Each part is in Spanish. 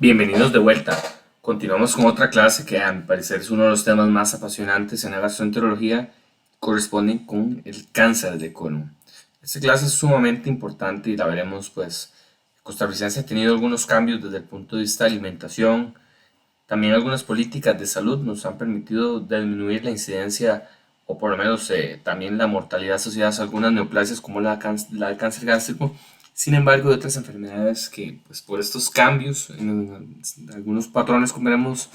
Bienvenidos de vuelta. Continuamos con otra clase que a mi parecer es uno de los temas más apasionantes en la gastroenterología, corresponde con el cáncer de colon. Esta clase es sumamente importante y la veremos, pues, costarricense ha tenido algunos cambios desde el punto de vista de alimentación, también algunas políticas de salud nos han permitido disminuir la incidencia o por lo menos también la mortalidad asociada a algunas neoplasias como la del cáncer gástrico. Sin embargo, hay otras enfermedades que pues, por estos cambios en algunos patrones como veremos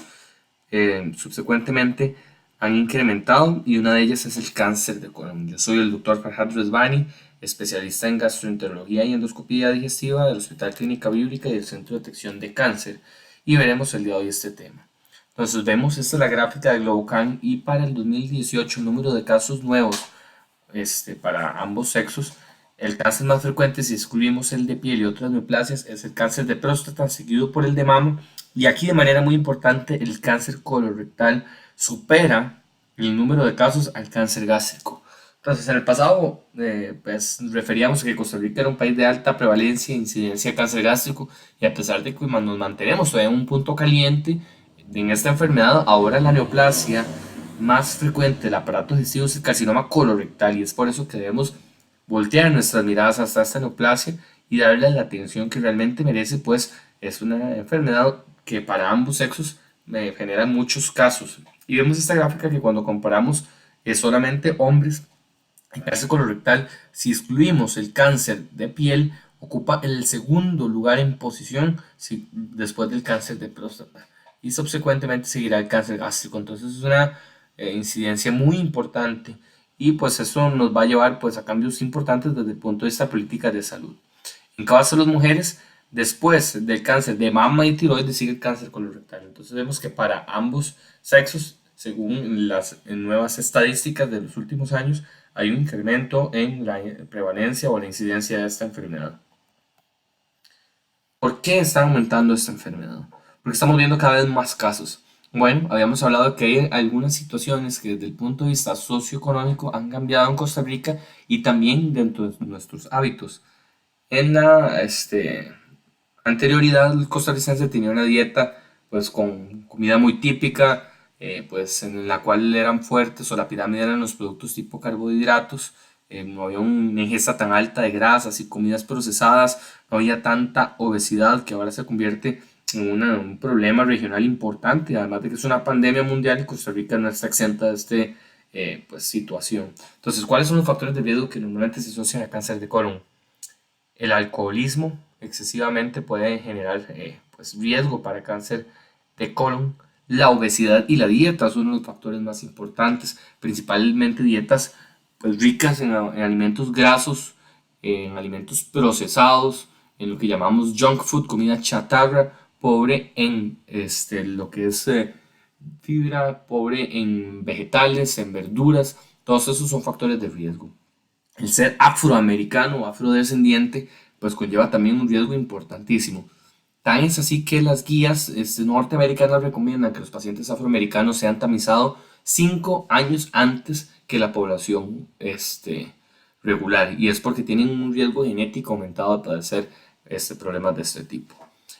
subsecuentemente han incrementado y una de ellas es el cáncer de colon. Yo soy el doctor Farhad Resvani, especialista en gastroenterología y endoscopía digestiva del Hospital Clínica Bíblica y del Centro de Detección de Cáncer y veremos el día de hoy este tema. Entonces vemos, esta es la gráfica de GLOBOCAN y para el 2018 el número de casos nuevos para ambos sexos. El cáncer más frecuente, si excluimos el de piel y otras neoplasias, es el cáncer de próstata, seguido por el de mama. Y aquí, de manera muy importante, el cáncer colorectal supera el número de casos al cáncer gástrico. Entonces, en el pasado, pues referíamos a que Costa Rica era un país de alta prevalencia e incidencia de cáncer gástrico, y a pesar de que nos mantenemos todavía en un punto caliente en esta enfermedad, ahora la neoplasia más frecuente del aparato digestivo es el carcinoma colorectal, y es por eso que debemos voltear nuestras miradas hasta esta neoplasia y darle la atención que realmente merece, pues es una enfermedad que para ambos sexos me genera muchos casos. Y vemos esta gráfica que cuando comparamos solamente hombres, el cáncer colorectal, si excluimos el cáncer de piel, ocupa el segundo lugar en posición después del cáncer de próstata. Y subsecuentemente seguirá el cáncer gástrico. Entonces es una incidencia muy importante. Y pues eso nos va a llevar pues a cambios importantes desde el punto de vista política de salud. En caso de las mujeres, después del cáncer de mama y tiroides sigue el cáncer colorectal. Entonces vemos que para ambos sexos, según las nuevas estadísticas de los últimos años, hay un incremento en la prevalencia o la incidencia de esta enfermedad. ¿Por qué está aumentando esta enfermedad? Porque estamos viendo cada vez más casos. Bueno, habíamos hablado de que hay algunas situaciones que desde el punto de vista socioeconómico han cambiado en Costa Rica y también dentro de nuestros hábitos. En la anterioridad, el costarricense tenía una dieta pues con comida muy típica, pues en la cual eran fuertes o la pirámide eran los productos tipo carbohidratos, no había una ingesta tan alta de grasas y comidas procesadas, no había tanta obesidad que ahora se convierte en un problema regional importante, además de que es una pandemia mundial y Costa Rica no está exenta de pues, situación. Entonces, ¿cuáles son los factores de riesgo que normalmente se asocian a cáncer de colon? El alcoholismo excesivamente puede generar pues riesgo para cáncer de colon. La obesidad y la dieta son los factores más importantes, principalmente dietas pues, ricas en alimentos grasos, en alimentos procesados, en lo que llamamos junk food, comida chatarra, pobre en lo que es fibra, pobre en vegetales, en verduras. Todos esos son factores de riesgo. El ser afroamericano o afrodescendiente pues conlleva también un riesgo importantísimo. Tan es así que las guías norteamericanas recomiendan que los pacientes afroamericanos sean tamizados 5 años antes que la población regular, y es porque tienen un riesgo genético aumentado de padecer problemas de este tipo.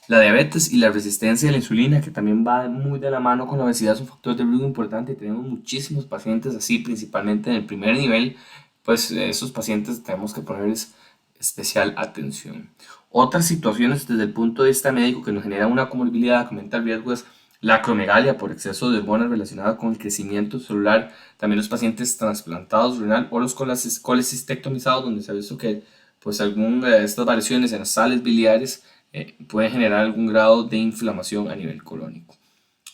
La diabetes y la resistencia a la insulina, que también va muy de la mano con la obesidad, es un factor de riesgo importante y tenemos muchísimos pacientes así, principalmente en el primer nivel, pues esos pacientes tenemos que ponerles especial atención. Otras situaciones desde el punto de vista médico que nos generan una comorbilidad que aumenta el riesgo es la acromegalia por exceso de hormonas relacionada con el crecimiento celular, también los pacientes trasplantados renal o los colecistectomizados, donde se ha visto que pues alguna de estas variaciones en las sales biliares pueden generar algún grado de inflamación a nivel colónico.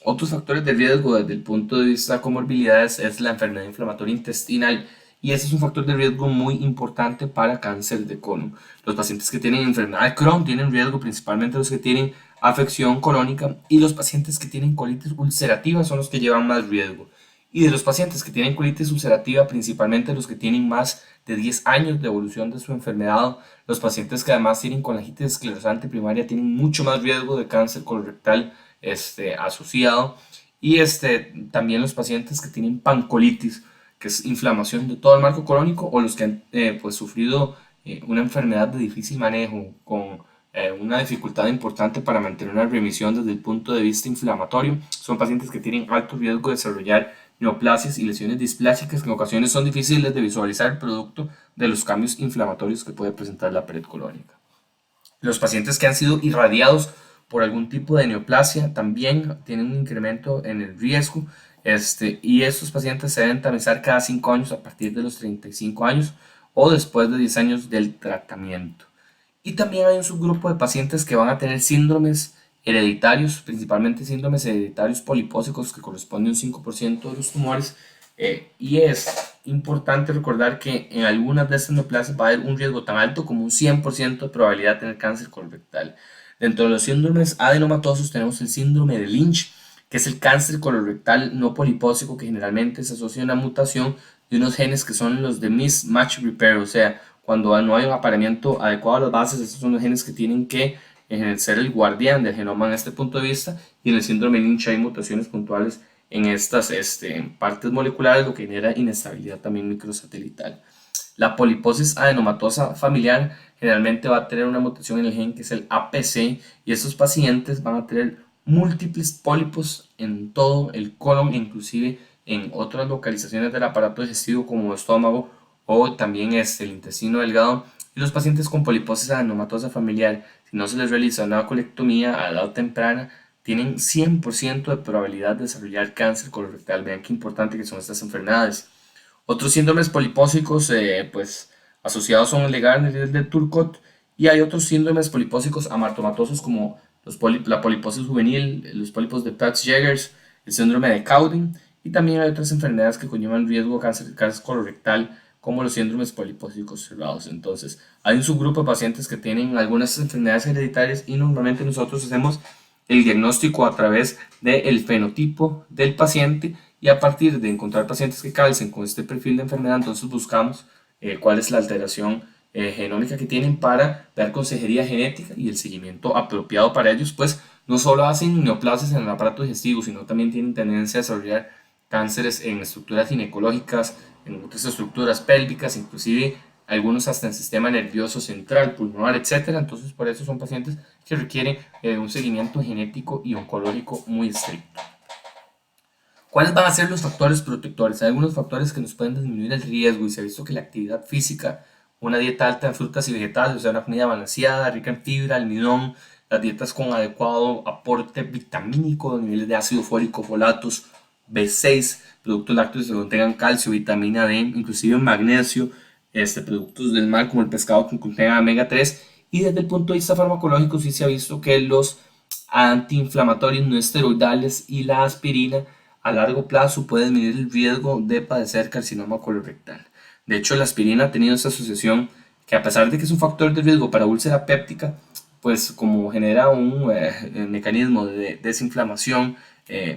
Otros factores de riesgo desde el punto de vista de comorbilidades es la enfermedad inflamatoria intestinal, y ese es un factor de riesgo muy importante para cáncer de colon. Los pacientes que tienen enfermedad de Crohn tienen riesgo, principalmente los que tienen afección colónica, y los pacientes que tienen colitis ulcerativa son los que llevan más riesgo. Y de los pacientes que tienen colitis ulcerativa, principalmente los que tienen más de 10 años de evolución de su enfermedad, los pacientes que además tienen colangitis esclerosante primaria tienen mucho más riesgo de cáncer colorectal asociado, y también los pacientes que tienen pancolitis, que es inflamación de todo el marco colónico, o los que han pues, sufrido una enfermedad de difícil manejo con una dificultad importante para mantener una remisión desde el punto de vista inflamatorio. Son pacientes que tienen alto riesgo de desarrollar neoplasias y lesiones displásicas que en ocasiones son difíciles de visualizar producto de los cambios inflamatorios que puede presentar la pared colónica. Los pacientes que han sido irradiados por algún tipo de neoplasia también tienen un incremento en el riesgo, y estos pacientes se deben tamizar cada 5 años a partir de los 35 años o después de 10 años del tratamiento. Y también hay un subgrupo de pacientes que van a tener síndromes hereditarios, principalmente síndromes hereditarios polipósicos que corresponden a un 5% de los tumores. Y es importante recordar que en algunas de estas neoplasias va a haber un riesgo tan alto como un 100% de probabilidad de tener cáncer colorectal. Dentro de los síndromes adenomatosos tenemos el síndrome de Lynch, que es el cáncer colorectal no polipósico que generalmente se asocia a una mutación de unos genes que son los de mismatch repair, o sea, cuando no hay un apareamiento adecuado a las bases, estos son los genes que tienen que ser el guardián del genoma en este punto de vista, y en el síndrome de Lynch hay mutaciones puntuales en estas partes moleculares, lo que genera inestabilidad también microsatelital. La poliposis adenomatosa familiar generalmente va a tener una mutación en el gen que es el APC, y estos pacientes van a tener múltiples pólipos en todo el colon, inclusive en otras localizaciones del aparato digestivo como el estómago o también el intestino delgado. Y los pacientes con poliposis adenomatosa familiar, si no se les realiza una colectomía a edad temprana, tienen 100% de probabilidad de desarrollar cáncer colorectal. Vean qué importante que son estas enfermedades. Otros síndromes polipósicos pues, asociados son el de Gardner y el de Turcot, y hay otros síndromes polipósicos amartomatosos como la poliposis juvenil, los pólipos de Pats-Jaegers, el síndrome de Cowden, y también hay otras enfermedades que conllevan riesgo de cáncer colorectal como los síndromes polipósicos cerrados. Entonces, hay un subgrupo de pacientes que tienen algunas enfermedades hereditarias y normalmente nosotros hacemos el diagnóstico a través del fenotipo del paciente, y a partir de encontrar pacientes que calcen con este perfil de enfermedad, entonces buscamos cuál es la alteración genómica que tienen para dar consejería genética y el seguimiento apropiado para ellos, pues no solo hacen neoplasias en el aparato digestivo, sino también tienen tendencia a desarrollar cánceres en estructuras ginecológicas, en otras estructuras pélvicas, inclusive algunos hasta en sistema nervioso central, pulmonar, etcétera. Entonces, por eso son pacientes que requieren un seguimiento genético y oncológico muy estricto. ¿Cuáles van a ser los factores protectores? Hay algunos factores que nos pueden disminuir el riesgo, y se ha visto que la actividad física, una dieta alta en frutas y vegetales, o sea, una comida balanceada, rica en fibra, almidón, las dietas con adecuado aporte vitamínico, niveles de ácido fólico, folatos, B6, productos lácteos que contengan calcio, vitamina D, inclusive magnesio, productos del mar como el pescado que contenga omega 3, y desde el punto de vista farmacológico sí se ha visto que los antiinflamatorios no esteroidales y la aspirina a largo plazo puede disminuir el riesgo de padecer carcinoma colorectal. De hecho, la aspirina ha tenido esta asociación que, a pesar de que es un factor de riesgo para úlcera péptica, pues como genera un mecanismo de desinflamación,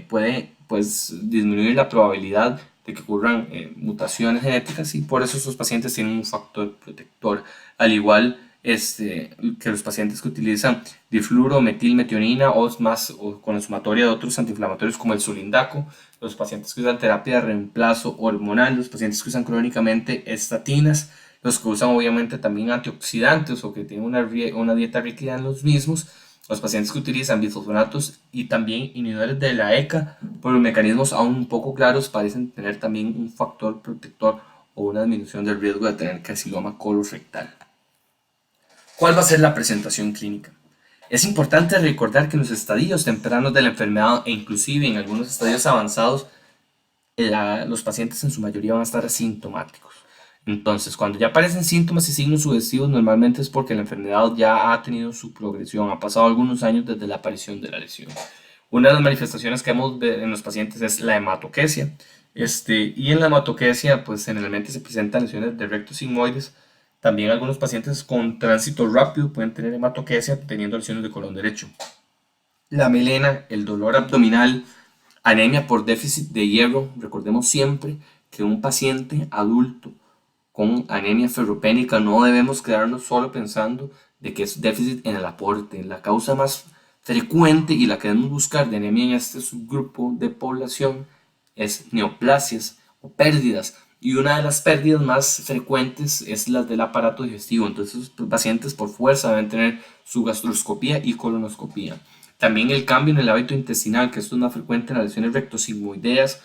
puede pues disminuir la probabilidad de que ocurran mutaciones genéticas, y por eso estos pacientes tienen un factor protector, al igual que los pacientes que utilizan difluorometilmetionina o con la sumatoria de otros antiinflamatorios como el sulindaco, los pacientes que usan terapia de reemplazo hormonal, los pacientes que usan crónicamente estatinas, los que usan obviamente también antioxidantes o que tienen una dieta rica en los mismos, los pacientes que utilizan bisfosfonatos y también inhibidores de la ECA, por los mecanismos aún un poco claros, parecen tener también un factor protector o una disminución del riesgo de tener carcinoma colorectal. ¿Cuál va a ser la presentación clínica? Es importante recordar que en los estadios tempranos de la enfermedad e inclusive en algunos estadios avanzados, los pacientes en su mayoría van a estar asintomáticos. Entonces, cuando ya aparecen síntomas y signos sugestivos, normalmente es porque la enfermedad ya ha tenido su progresión, ha pasado algunos años desde la aparición de la lesión. Una de las manifestaciones que vemos en los pacientes es la hematoquesia. Y en la hematoquesia, pues generalmente se presentan lesiones de rectos sigmoides. También algunos pacientes con tránsito rápido pueden tener hematoquesia teniendo lesiones de colon derecho. La melena, el dolor abdominal, anemia por déficit de hierro. Recordemos siempre que un paciente adulto con anemia ferropénica no debemos quedarnos solo pensando de que es déficit en el aporte. La causa más frecuente y la que debemos buscar de anemia en este subgrupo de población es neoplasias o pérdidas y una de las pérdidas más frecuentes es la del aparato digestivo. Entonces, los pacientes por fuerza deben tener su gastroscopía y colonoscopía. También el cambio en el hábito intestinal, que esto es más frecuente en las lesiones rectosigmoideas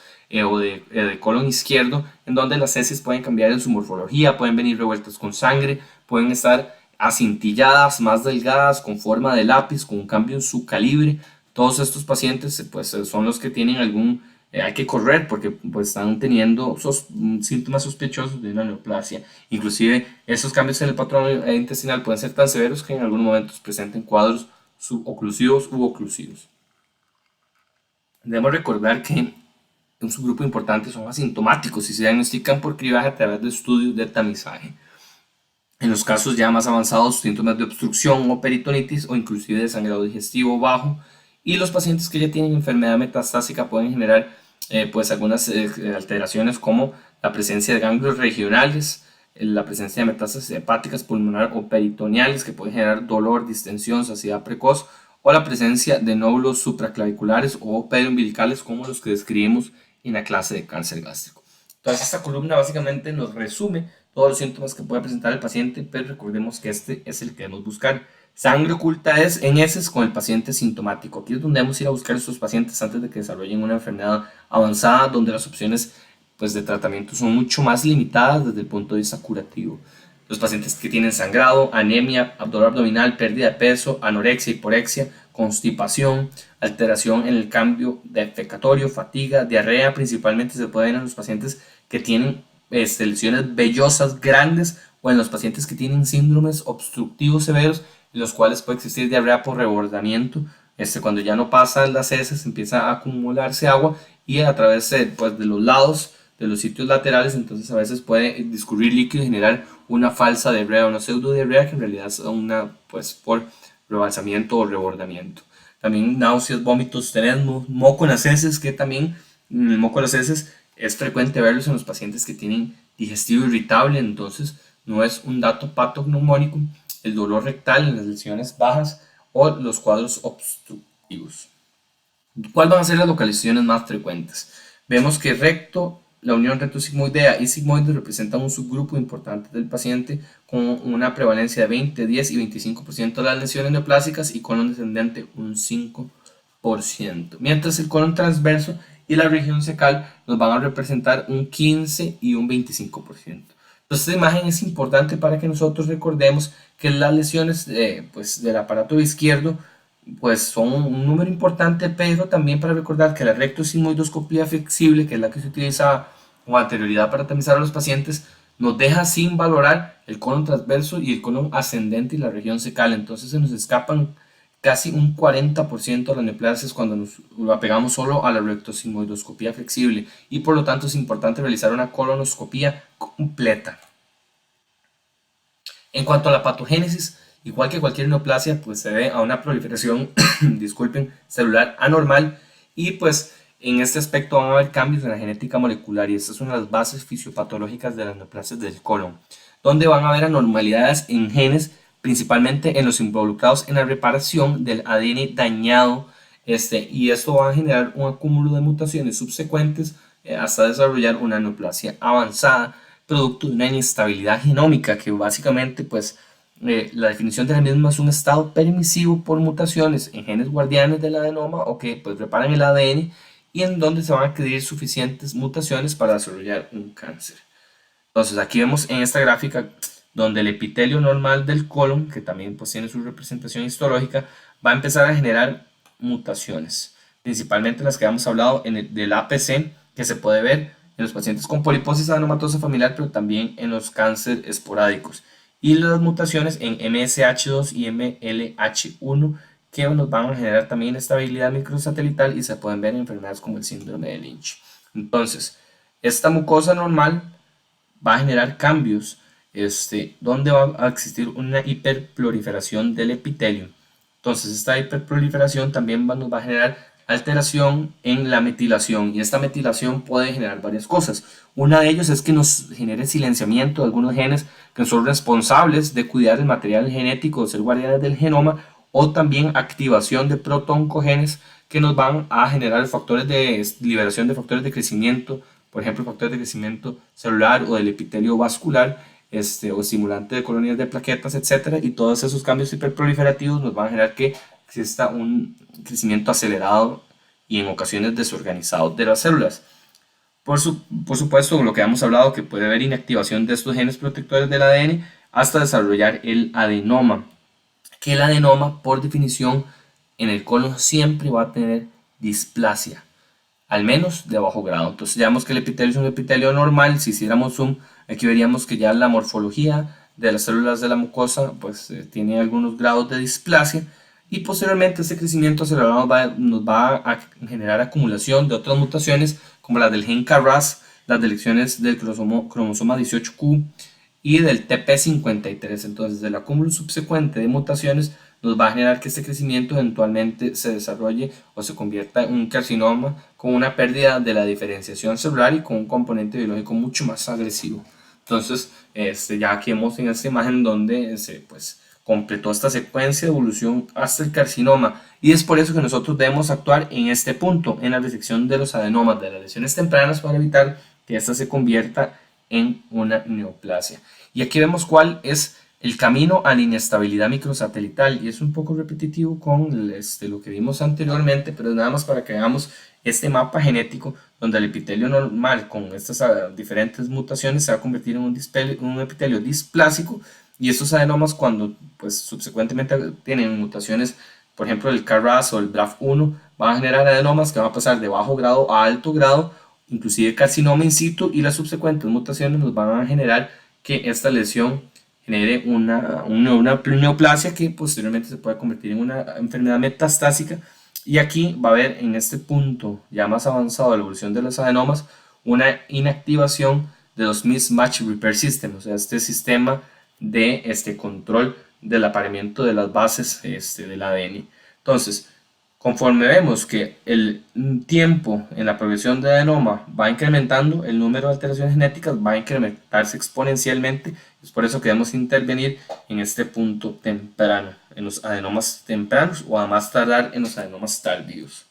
o de colon izquierdo, en donde las heces pueden cambiar en su morfología, pueden venir revueltas con sangre, pueden estar acintilladas, más delgadas, con forma de lápiz, con un cambio en su calibre. Todos estos pacientes pues, son los que tienen hay que correr porque pues, están teniendo síntomas sospechosos de una neoplasia. Inclusive esos cambios en el patrón intestinal pueden ser tan severos que en algunos momentos presenten cuadros suboclusivos u oclusivos. Debemos recordar que un subgrupo importante son asintomáticos y se diagnostican por cribaje a través de estudios de tamizaje. En los casos ya más avanzados, síntomas de obstrucción o peritonitis o inclusive de sangrado digestivo bajo, y los pacientes que ya tienen enfermedad metastásica pueden generar pues algunas alteraciones como la presencia de ganglios regionales, la presencia de metástasis hepáticas, pulmonar o peritoneales que pueden generar dolor, distensión, saciedad precoz, o la presencia de nódulos supraclaviculares o periumbilicales como los que describimos en la clase de cáncer gástrico. Entonces esta columna básicamente nos resume todos los síntomas que puede presentar el paciente, pero recordemos que este es el que debemos buscar. Sangre oculta es en heces con el paciente sintomático. Aquí es donde debemos ir a buscar a estos pacientes antes de que desarrollen una enfermedad avanzada, donde las opciones pues, de tratamiento son mucho más limitadas desde el punto de vista curativo. Los pacientes que tienen sangrado, anemia, dolor abdominal, pérdida de peso, anorexia, hiporexia, constipación, alteración en el cambio defecatorio, fatiga, diarrea, principalmente se puede ver en los pacientes que tienen lesiones vellosas grandes o en los pacientes que tienen síndromes obstructivos severos en los cuales puede existir diarrea por rebordamiento. Cuando ya no pasan las heces empieza a acumularse agua y a través pues, de los lados de los sitios laterales, entonces a veces puede discurrir líquido y generar una falsa diarrea, una pseudodiarrea que en realidad es una pues por rebalsamiento o rebordamiento. También náuseas, vómitos, tenemos moco en las heces, que también el moco en las heces es frecuente verlos en los pacientes que tienen digestivo irritable, entonces no es un dato patognomónico. El dolor rectal en las lesiones bajas o los cuadros obstructivos. ¿Cuáles van a ser las localizaciones más frecuentes? Vemos que recto, la unión rectosigmoidea y sigmoide representan un subgrupo importante del paciente con una prevalencia de 20, 10 y 25% de las lesiones neoplásicas y colon descendente un 5%. Mientras el colon transverso y la región cecal nos van a representar un 15 y un 25%. Entonces esta imagen es importante para que nosotros recordemos que las lesiones pues, del aparato izquierdo pues son un número importante, pero también para recordar que la rectosigmoidoscopía flexible, que es la que se utiliza con anterioridad para tamizar a los pacientes, nos deja sin valorar el colon transverso y el colon ascendente y la región cecal. Entonces se nos escapan casi un 40% de las neoplasias cuando nos lo apegamos solo a la rectosigmoidoscopía flexible, y por lo tanto es importante realizar una colonoscopía completa. En cuanto a la patogénesis, igual que cualquier neoplasia, pues se debe a una proliferación disculpen, celular anormal, y pues en este aspecto van a haber cambios en la genética molecular, y estas son las bases fisiopatológicas de las neoplasias del colon, donde van a haber anormalidades en genes, principalmente en los involucrados en la reparación del ADN dañado, y esto va a generar un acúmulo de mutaciones subsecuentes hasta desarrollar una neoplasia avanzada, producto de una inestabilidad genómica que básicamente pues la definición de la misma es un estado permisivo por mutaciones en genes guardianes del adenoma o que pues reparan el ADN, y en donde se van a adquirir suficientes mutaciones para desarrollar un cáncer. Entonces aquí vemos en esta gráfica donde el epitelio normal del colon, que también pues tiene su representación histológica, va a empezar a generar mutaciones, principalmente las que hemos hablado del APC, que se puede ver en los pacientes con poliposis adenomatosa familiar, pero también en los cánceres esporádicos, y las mutaciones en MSH2 y MLH1 que nos van a generar también estabilidad microsatelital y se pueden ver en enfermedades como el síndrome de Lynch. Entonces, esta mucosa normal va a generar cambios donde va a existir una hiperproliferación del epitelio. Entonces, esta hiperproliferación también nos va a generar alteración en la metilación, y esta metilación puede generar varias cosas. Una de ellas es que nos genere silenciamiento de algunos genes que son responsables de cuidar el material genético, de ser guardianes del genoma, o también activación de protooncogenes que nos van a generar factores de liberación de factores de crecimiento, por ejemplo, factores de crecimiento celular o del epitelio vascular, o estimulante de colonias de plaquetas, etcétera, y todos esos cambios hiperproliferativos nos van a generar que exista un crecimiento acelerado y en ocasiones desorganizado de las células. Por supuesto, lo que hemos hablado, que puede haber inactivación de estos genes protectores del ADN hasta desarrollar el adenoma, que el adenoma, por definición, en el colon siempre va a tener displasia, al menos de bajo grado. Entonces, ya vemos que el epitelio es un epitelio normal. Si hiciéramos zoom, aquí veríamos que ya la morfología de las células de la mucosa pues tiene algunos grados de displasia, y posteriormente este crecimiento acelerado nos va a generar acumulación de otras mutaciones como las del gen KRAS, las deleciones del cromosoma 18Q y del TP53. Entonces, el acúmulo subsecuente de mutaciones nos va a generar que este crecimiento eventualmente se desarrolle o se convierta en un carcinoma con una pérdida de la diferenciación celular y con un componente biológico mucho más agresivo. Entonces, ya aquí vemos en esta imagen donde se completó esta secuencia de evolución hasta el carcinoma, y es por eso que nosotros debemos actuar en este punto, en la resección de los adenomas, de las lesiones tempranas, para evitar que esta se convierta en una neoplasia. Y aquí vemos cuál es el camino a la inestabilidad microsatelital, y es un poco repetitivo con lo que vimos anteriormente, pero es nada más para que veamos este mapa genético donde el epitelio normal con estas diferentes mutaciones se va a convertir en un epitelio displásico, y estos adenomas, cuando subsecuentemente tienen mutaciones, por ejemplo el KRAS o el BRAF1, van a generar adenomas que van a pasar de bajo grado a alto grado, inclusive carcinoma in situ, y las subsecuentes mutaciones nos van a generar que esta lesión genere una neoplasia que posteriormente se puede convertir en una enfermedad metastásica. Y aquí va a haber, en este punto ya más avanzado de la evolución de los adenomas, una inactivación de los mismatch repair system, o sea, este sistema de control del apareamiento de las bases del ADN. Entonces, conforme vemos que el tiempo en la progresión de adenoma va incrementando, el número de alteraciones genéticas va a incrementarse exponencialmente. Es por eso que debemos intervenir en este punto temprano, en los adenomas tempranos, o a más tardar en los adenomas tardíos.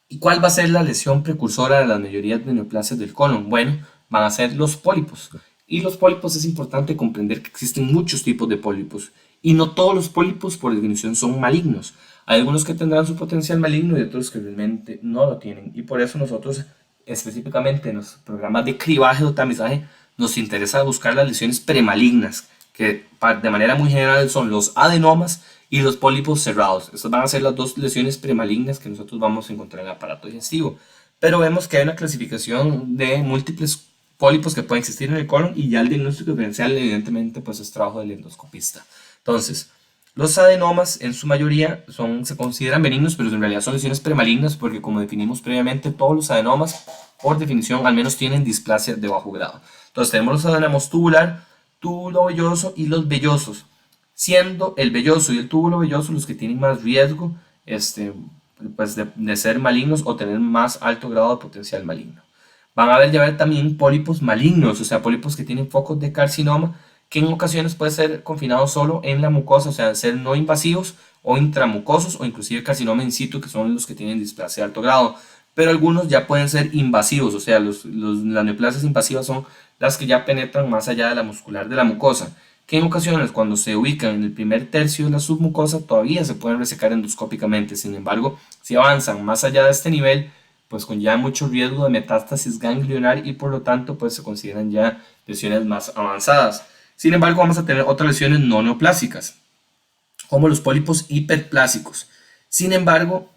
¿Y cuál va a ser la lesión precursora de la mayoría de neoplasias del colon? Bueno, van a ser los pólipos. Y los pólipos, es importante comprender que existen muchos tipos de pólipos, y no todos los pólipos por definición son malignos. Hay algunos que tendrán su potencial maligno y otros que realmente no lo tienen, y por eso nosotros específicamente en los programas de cribaje o tamizaje nos interesa buscar las lesiones premalignas, que de manera muy general son los adenomas y los pólipos cerrados. Estas van a ser las dos lesiones premalignas que nosotros vamos a encontrar en el aparato digestivo. Pero vemos que hay una clasificación de múltiples pólipos que pueden existir en el colon, y ya el diagnóstico diferencial evidentemente es trabajo del endoscopista. Entonces, los adenomas en su mayoría se consideran benignos, pero en realidad son lesiones premalignas, porque como definimos previamente, todos los adenomas por definición al menos tienen displasia de bajo grado. Entonces tenemos los adenomas tubular, túbulo velloso y los vellosos, siendo el velloso y el túbulo velloso los que tienen más riesgo de ser malignos o tener más alto grado de potencial maligno. Van a haber también pólipos malignos, o sea, pólipos que tienen focos de carcinoma, que en ocasiones puede ser confinado solo en la mucosa, o sea, ser no invasivos o intramucosos, o inclusive carcinoma in situ, que son los que tienen displasia de alto grado. Pero algunos ya pueden ser invasivos, o sea, las neoplasias invasivas son las que ya penetran más allá de la muscular de la mucosa, que en ocasiones, cuando se ubican en el primer tercio de la submucosa, todavía se pueden resecar endoscópicamente. Sin embargo, si avanzan más allá de este nivel, pues conlleva mucho riesgo de metástasis ganglionar, y por lo tanto se consideran ya lesiones más avanzadas. Sin embargo, vamos a tener otras lesiones no neoplásicas, como los pólipos hiperplásicos. Sin embargo,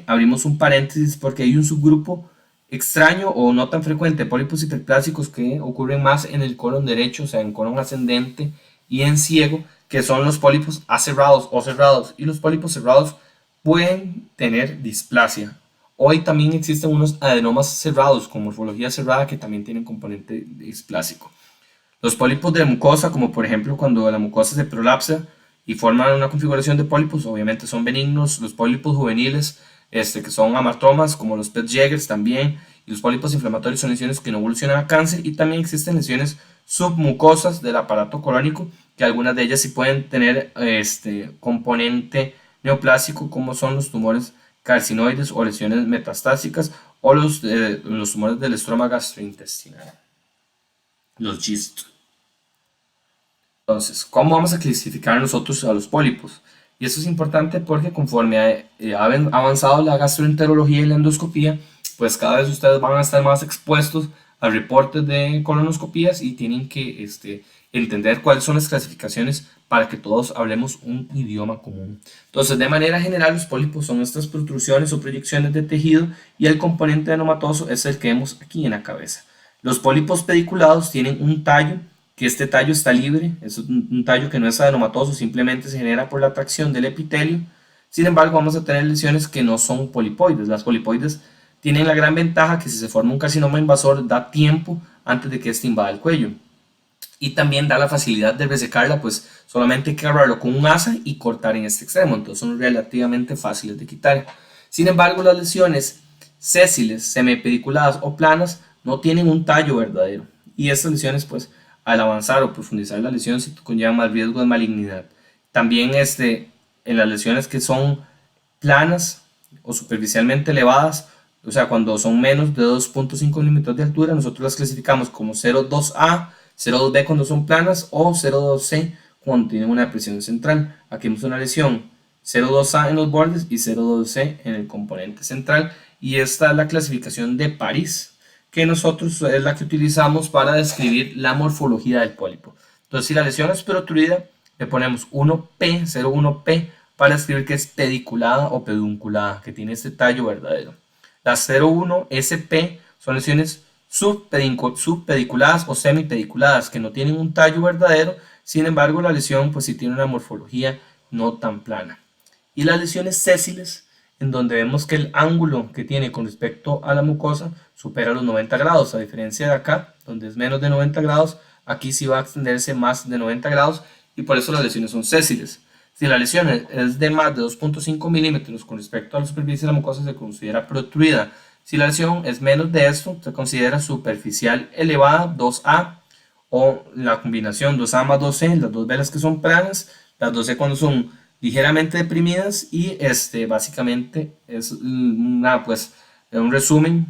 abrimos un paréntesis porque hay un subgrupo extraño o no tan frecuente de pólipos hiperplásicos que ocurren más en el colon derecho, o sea, en colon ascendente y en ciego, que son los pólipos acerrados o cerrados. Y los pólipos cerrados pueden tener displasia. Hoy también existen unos adenomas cerrados con morfología cerrada que también tienen componente displásico. Los pólipos de mucosa, como por ejemplo cuando la mucosa se prolapsa y forman una configuración de pólipos, obviamente son benignos. Los pólipos juveniles, que son amartomas, como los Pett-Jägers también, y los pólipos inflamatorios son lesiones que no evolucionan a cáncer. Y también existen lesiones submucosas del aparato colónico, que algunas de ellas sí pueden tener componente neoplásico, como son los tumores carcinoides o lesiones metastásicas, o los tumores del estroma gastrointestinal, los GIST. Entonces, ¿cómo vamos a clasificar nosotros a los pólipos? Y eso es importante porque conforme ha avanzado la gastroenterología y la endoscopía, pues cada vez ustedes van a estar más expuestos a reportes de colonoscopías y tienen que entender cuáles son las clasificaciones para que todos hablemos un idioma común. Entonces, de manera general, los pólipos son estas protrusiones o proyecciones de tejido y el componente adenomatoso es el que vemos aquí en la cabeza. Los pólipos pediculados tienen un tallo, que este tallo está libre, es un tallo que no es adenomatoso, simplemente se genera por la atracción del epitelio. Sin embargo, vamos a tener lesiones que no son polipoides. Las polipoides tienen la gran ventaja que si se forma un carcinoma invasor da tiempo antes de que este invada el cuello. Y también da la facilidad de resecarla, pues solamente hay que agarrarlo con un asa y cortar en este extremo, entonces son relativamente fáciles de quitar. Sin embargo, las lesiones sésiles, semipediculadas o planas no tienen un tallo verdadero y estas lesiones, pues al avanzar o profundizar la lesión, se conllevan más riesgo de malignidad. También en las lesiones que son planas o superficialmente elevadas, o sea, cuando son menos de 2.5 milímetros de altura, nosotros las clasificamos como 0,2A, 0,2B cuando son planas o 0,2C cuando tienen una depresión central. Aquí vemos una lesión 0,2A en los bordes y 0,2C en el componente central. Y esta es la clasificación de París, que nosotros es la que utilizamos para describir la morfología del pólipo. Entonces, si la lesión es protruida, le ponemos 1P, 0,1P, para describir que es pediculada o pedunculada, que tiene este tallo verdadero. Las 0,1SP son lesiones subpediculadas o semipediculadas, que no tienen un tallo verdadero, sin embargo la lesión pues sí tiene una morfología no tan plana. Y las lesiones sésiles, en donde vemos que el ángulo que tiene con respecto a la mucosa supera los 90 grados, a diferencia de acá, donde es menos de 90 grados, aquí sí va a extenderse más de 90 grados y por eso las lesiones son sésiles. Si la lesión es de más de 2.5 milímetros con respecto a la superficie de la mucosa, se considera protruida. Si la lesión es menos de esto, se considera superficial elevada, 2A, o la combinación 2A más 2C, las dos velas que son planas, las 2C cuando son ligeramente deprimidas, y básicamente es un resumen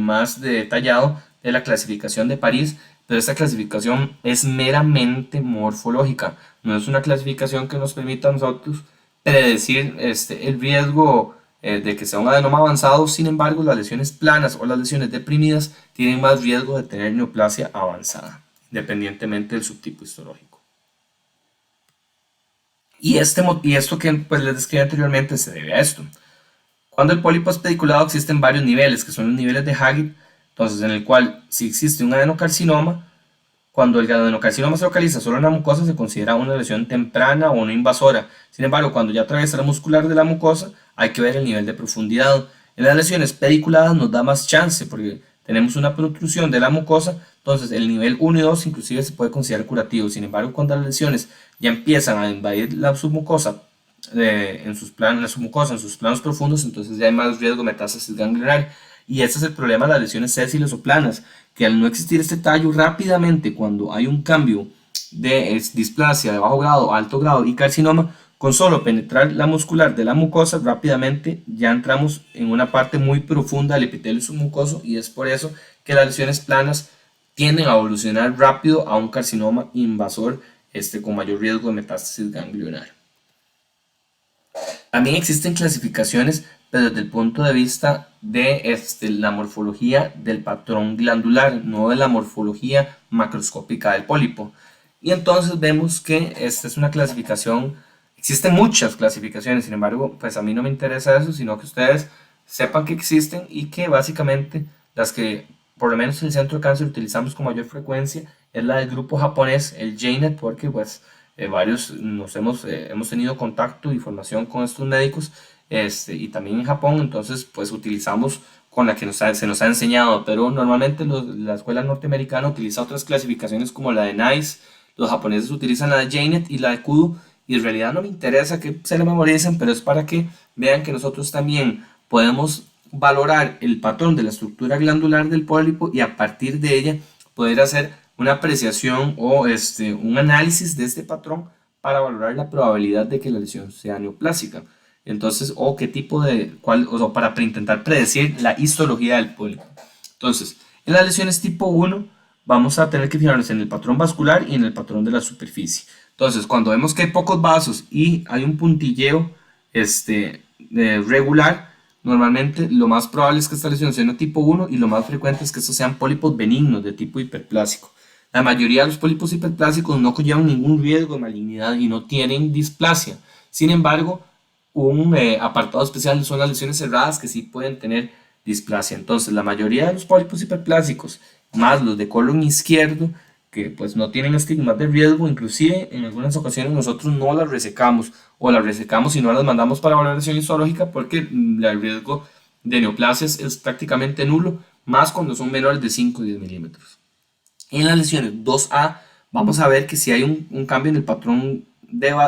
más detallado de la clasificación de París, pero esta clasificación es meramente morfológica, no es una clasificación que nos permita a nosotros predecir el riesgo de que sea un adenoma avanzado. Sin embargo, las lesiones planas o las lesiones deprimidas tienen más riesgo de tener neoplasia avanzada, independientemente del subtipo histológico. Y esto que pues, les describí anteriormente se debe a esto. Cuando el pólipo es pediculado existen varios niveles, que son los niveles de Haggard, entonces en el cual si existe un adenocarcinoma, cuando el adenocarcinoma se localiza solo en la mucosa se considera una lesión temprana o no invasora. Sin embargo, cuando ya atraviesa la muscular de la mucosa, hay que ver el nivel de profundidad. En las lesiones pediculadas nos da más chance porque tenemos una protrusión de la mucosa, entonces el nivel 1 y 2 inclusive se puede considerar curativo. Sin embargo, cuando las lesiones ya empiezan a invadir la submucosa, en sus planos profundos, entonces ya hay más riesgo de metástasis ganglionar. Y ese es el problema de las lesiones sésiles o planas, que al no existir este tallo rápidamente, cuando hay un cambio de displasia de bajo grado, alto grado y carcinoma, con solo penetrar la muscular de la mucosa, rápidamente ya entramos en una parte muy profunda del epitelio submucoso, y es por eso que las lesiones planas tienden a evolucionar rápido a un carcinoma invasor con mayor riesgo de metástasis ganglionar. También existen clasificaciones, pero desde el punto de vista de la morfología del patrón glandular, no de la morfología macroscópica del pólipo. Y entonces vemos que esta es una clasificación, existen muchas clasificaciones, sin embargo, pues a mí no me interesa eso, sino que ustedes sepan que existen y que básicamente las que por lo menos en el centro de cáncer utilizamos con mayor frecuencia es la del grupo japonés, el JNET, porque pues varios hemos tenido contacto y formación con estos médicos y también en Japón, entonces pues utilizamos con la que se nos ha enseñado, pero normalmente la escuela norteamericana utiliza otras clasificaciones como la de NICE, los japoneses utilizan la de JNET y la de Kudo, y en realidad no me interesa que se la memoricen, pero es para que vean que nosotros también podemos valorar el patrón de la estructura glandular del pólipo y a partir de ella poder hacer una apreciación o un análisis de este patrón para valorar la probabilidad de que la lesión sea neoplásica. Entonces, o qué tipo de, o sea, para intentar predecir la histología del pólipo. Entonces, en las lesiones tipo 1 vamos a tener que fijarnos en el patrón vascular y en el patrón de la superficie. Entonces, cuando vemos que hay pocos vasos y hay un puntilleo regular, normalmente lo más probable es que esta lesión sea una tipo 1 y lo más frecuente es que estos sean pólipos benignos de tipo hiperplásico. La mayoría de los pólipos hiperplásicos no conllevan ningún riesgo de malignidad y no tienen displasia. Sin embargo, un apartado especial son las lesiones cerradas que sí pueden tener displasia. Entonces, la mayoría de los pólipos hiperplásicos, más los de colon izquierdo, que pues no tienen estigmas de riesgo, inclusive en algunas ocasiones nosotros no las resecamos o las resecamos y no las mandamos para valoración histológica porque el riesgo de neoplasias es prácticamente nulo, más cuando son menores de 5 o 10 milímetros. En las lesiones 2A vamos a ver que si hay un cambio en el patrón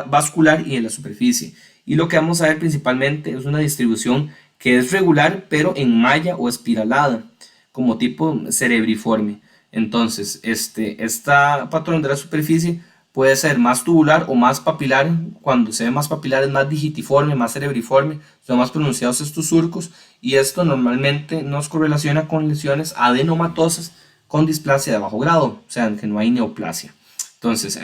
vascular y en la superficie. Y lo que vamos a ver principalmente es una distribución que es regular pero en malla o espiralada, como tipo cerebriforme. Entonces, patrón de la superficie puede ser más tubular o más papilar. Cuando se ve más papilar es más digitiforme, más cerebriforme, son más pronunciados estos surcos y esto normalmente nos correlaciona con lesiones adenomatosas con displasia de bajo grado, o sea, que no hay neoplasia. Entonces,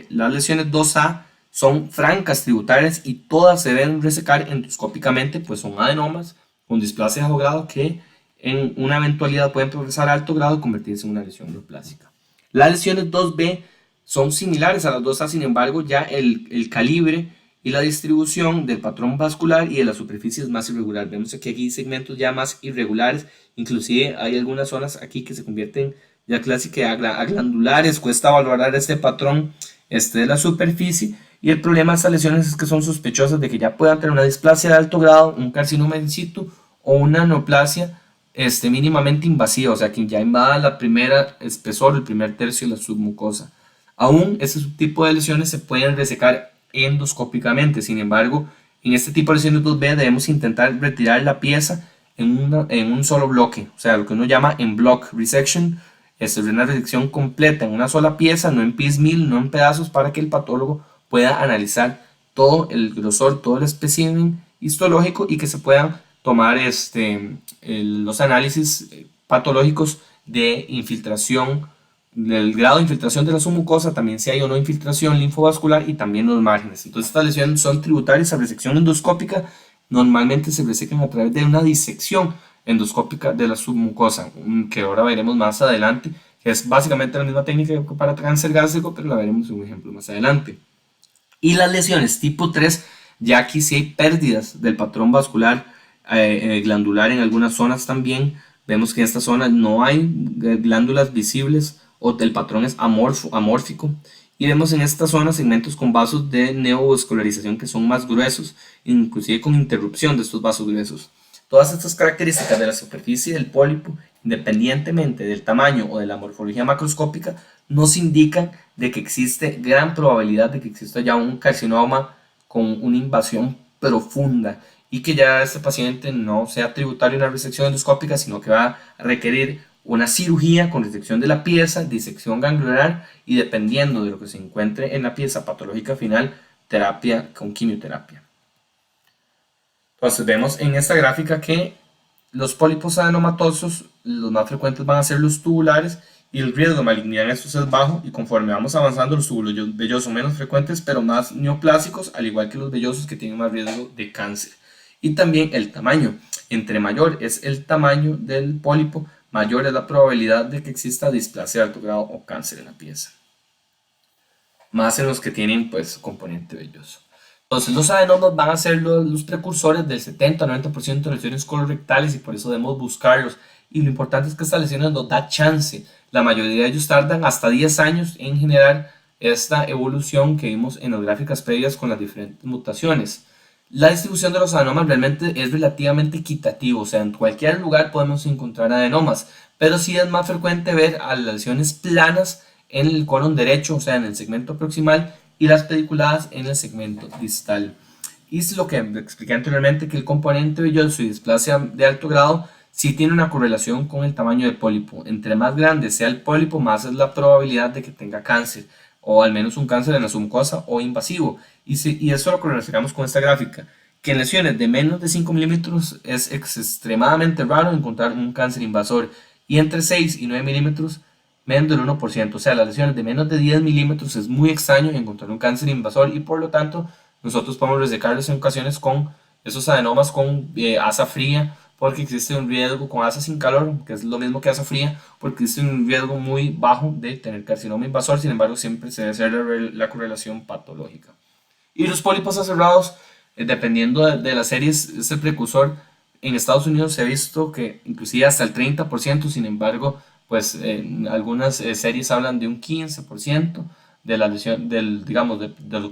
las lesiones 2A son francas tributarias y todas se deben resecar endoscópicamente, pues son adenomas con displasia de bajo grado que en una eventualidad pueden progresar a alto grado y convertirse en una lesión neoplásica. Las lesiones 2B son similares a las 2A, sin embargo, ya el calibre y la distribución del patrón vascular y de la superficie es más irregular. Vemos que aquí hay segmentos ya más irregulares, inclusive hay algunas zonas aquí que se convierten ya clásicas a glandulares, cuesta valorar este patrón de la superficie. Y el problema de estas lesiones es que son sospechosas de que ya puedan tener una displasia de alto grado, un carcinoma in situ o una neoplasia mínimamente invasiva, o sea que ya invada la primera espesor, el primer tercio de la submucosa. Aún ese tipo de lesiones se pueden resecar endoscópicamente, sin embargo, en este tipo de lesiones 2B debemos intentar retirar la pieza en un solo bloque, o sea, lo que uno llama en block resection, es una resección completa en una sola pieza, no en piecemeal, no en pedazos, para que el patólogo pueda analizar todo el grosor, todo el espécimen histológico y que se puedan tomar los análisis patológicos de infiltración, del grado de infiltración de la submucosa, también si hay o no infiltración linfovascular y también los márgenes. Entonces estas lesiones son tributarias a resección endoscópica, normalmente se resecan a través de una disección endoscópica de la submucosa, que ahora veremos más adelante, que es básicamente la misma técnica que para cáncer gástrico, pero la veremos en un ejemplo más adelante. Y las lesiones tipo 3, ya aquí sí hay pérdidas del patrón vascular glandular en algunas zonas también. Vemos que en esta zona no hay glándulas visibles o el patrón es amórfico. Y vemos en esta zona segmentos con vasos de neovascularización que son más gruesos, inclusive con interrupción de estos vasos gruesos. Todas estas características de la superficie del pólipo, independientemente del tamaño o de la morfología macroscópica, nos indican de que existe gran probabilidad de que exista ya un carcinoma con una invasión profunda y que ya este paciente no sea tributario a una resección endoscópica, sino que va a requerir una cirugía con resección de la pieza, disección ganglionar y dependiendo de lo que se encuentre en la pieza patológica final, terapia con quimioterapia. Entonces vemos en esta gráfica que los pólipos adenomatosos, los más frecuentes van a ser los tubulares y el riesgo de malignidad en estos es bajo y conforme vamos avanzando los túbulos vellosos son menos frecuentes pero más neoplásicos, al igual que los vellosos que tienen más riesgo de cáncer. Y también el tamaño, entre mayor es el tamaño del pólipo, mayor es la probabilidad de que exista displasia de alto grado o cáncer en la pieza. Más en los que tienen pues componente velloso. Entonces los adenomas van a ser los precursores del 70-90% de lesiones colorectales y por eso debemos buscarlos. Y lo importante es que estas lesiones nos da chance. La mayoría de ellos tardan hasta 10 años en generar esta evolución que vimos en las gráficas previas con las diferentes mutaciones. La distribución de los adenomas realmente es relativamente equitativa, o sea, en cualquier lugar podemos encontrar adenomas, pero sí es más frecuente ver a las lesiones planas en el colon derecho, o sea, en el segmento proximal, y las pediculadas en el segmento distal. Y es lo que expliqué anteriormente, que el componente velloso y displasia de alto grado sí tiene una correlación con el tamaño del pólipo. Entre más grande sea el pólipo, más es la probabilidad de que tenga cáncer, o al menos un cáncer en la submucosa o invasivo. Y eso lo correlacionamos con esta gráfica, que en lesiones de menos de 5 milímetros es extremadamente raro encontrar un cáncer invasor y entre 6 y 9 milímetros menos del 1%. O sea, las lesiones de menos de 10 milímetros es muy extraño encontrar un cáncer invasor y por lo tanto nosotros podemos resecarlos en ocasiones con esos adenomas con asa fría porque existe un riesgo con asa sin calor, que es lo mismo que asa fría, porque existe un riesgo muy bajo de tener carcinoma invasor, sin embargo siempre se debe hacer la correlación patológica. Y los pólipos aserrados, dependiendo de las series, es el precursor. En Estados Unidos se ha visto que inclusive hasta el 30%, sin embargo, pues algunas series hablan de un 15% de la lesión, digamos,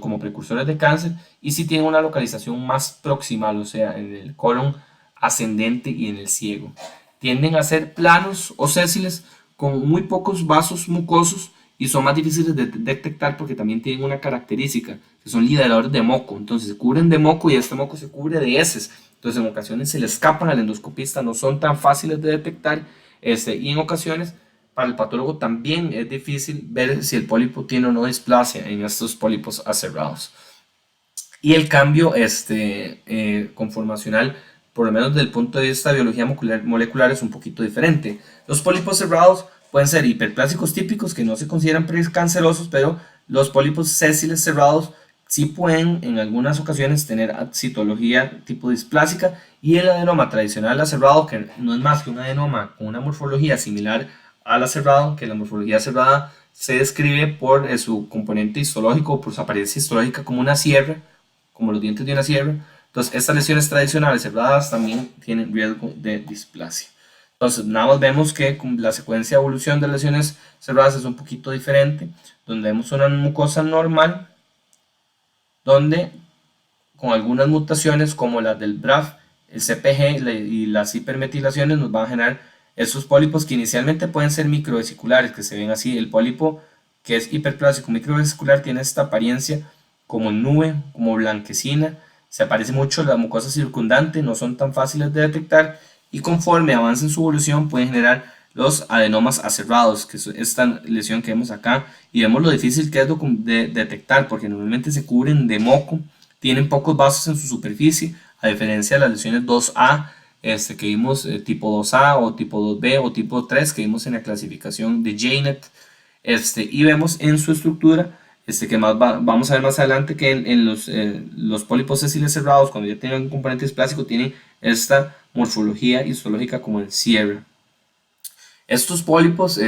como precursores de cáncer, y si tienen una localización más proximal, o sea, en el colon ascendente y en el ciego. Tienden a ser planos o sésiles con muy pocos vasos mucosos y son más difíciles de detectar porque también tienen una característica, que son liberadores de moco. Entonces se cubren de moco y este moco se cubre de heces. Entonces en ocasiones se le escapan al endoscopista, no son tan fáciles de detectar. Y en ocasiones para el patólogo también es difícil ver si el pólipo tiene o no displasia en estos pólipos aserrados. Y el cambio conformacional, por lo menos desde el punto de vista de biología molecular, es un poquito diferente. Los pólipos cerrados pueden ser hiperplásicos típicos que no se consideran precancerosos, pero los pólipos sésiles cerrados sí pueden en algunas ocasiones tener citología tipo displásica, y el adenoma tradicional aserrado, que no es más que un adenoma con una morfología similar al aserrado, que la morfología cerrada se describe por su componente histológico, por su apariencia histológica como una sierra, como los dientes de una sierra. Entonces, estas lesiones tradicionales cerradas también tienen riesgo de displasia. Entonces, nada más vemos que la secuencia de evolución de lesiones cerradas es un poquito diferente, donde vemos una mucosa normal, donde con algunas mutaciones como las del BRAF, el CPG y las hipermetilaciones nos van a generar esos pólipos que inicialmente pueden ser microvesiculares, que se ven así. El pólipo que es hiperplásico microvesicular tiene esta apariencia como nube, como blanquecina, se aparece mucho la mucosa circundante, no son tan fáciles de detectar y conforme avanza en su evolución pueden generar los adenomas aserrados, que es esta lesión que vemos acá, y vemos lo difícil que es de detectar porque normalmente se cubren de moco, tienen pocos vasos en su superficie, a diferencia de las lesiones 2A que vimos tipo 2A o tipo 2B o tipo 3 que vimos en la clasificación de Janet, y vemos en su estructura que vamos a ver más adelante que en los pólipos sésiles cerrados, cuando ya tienen un componente displásico, tienen esta morfología histológica como el cierre. Estos pólipos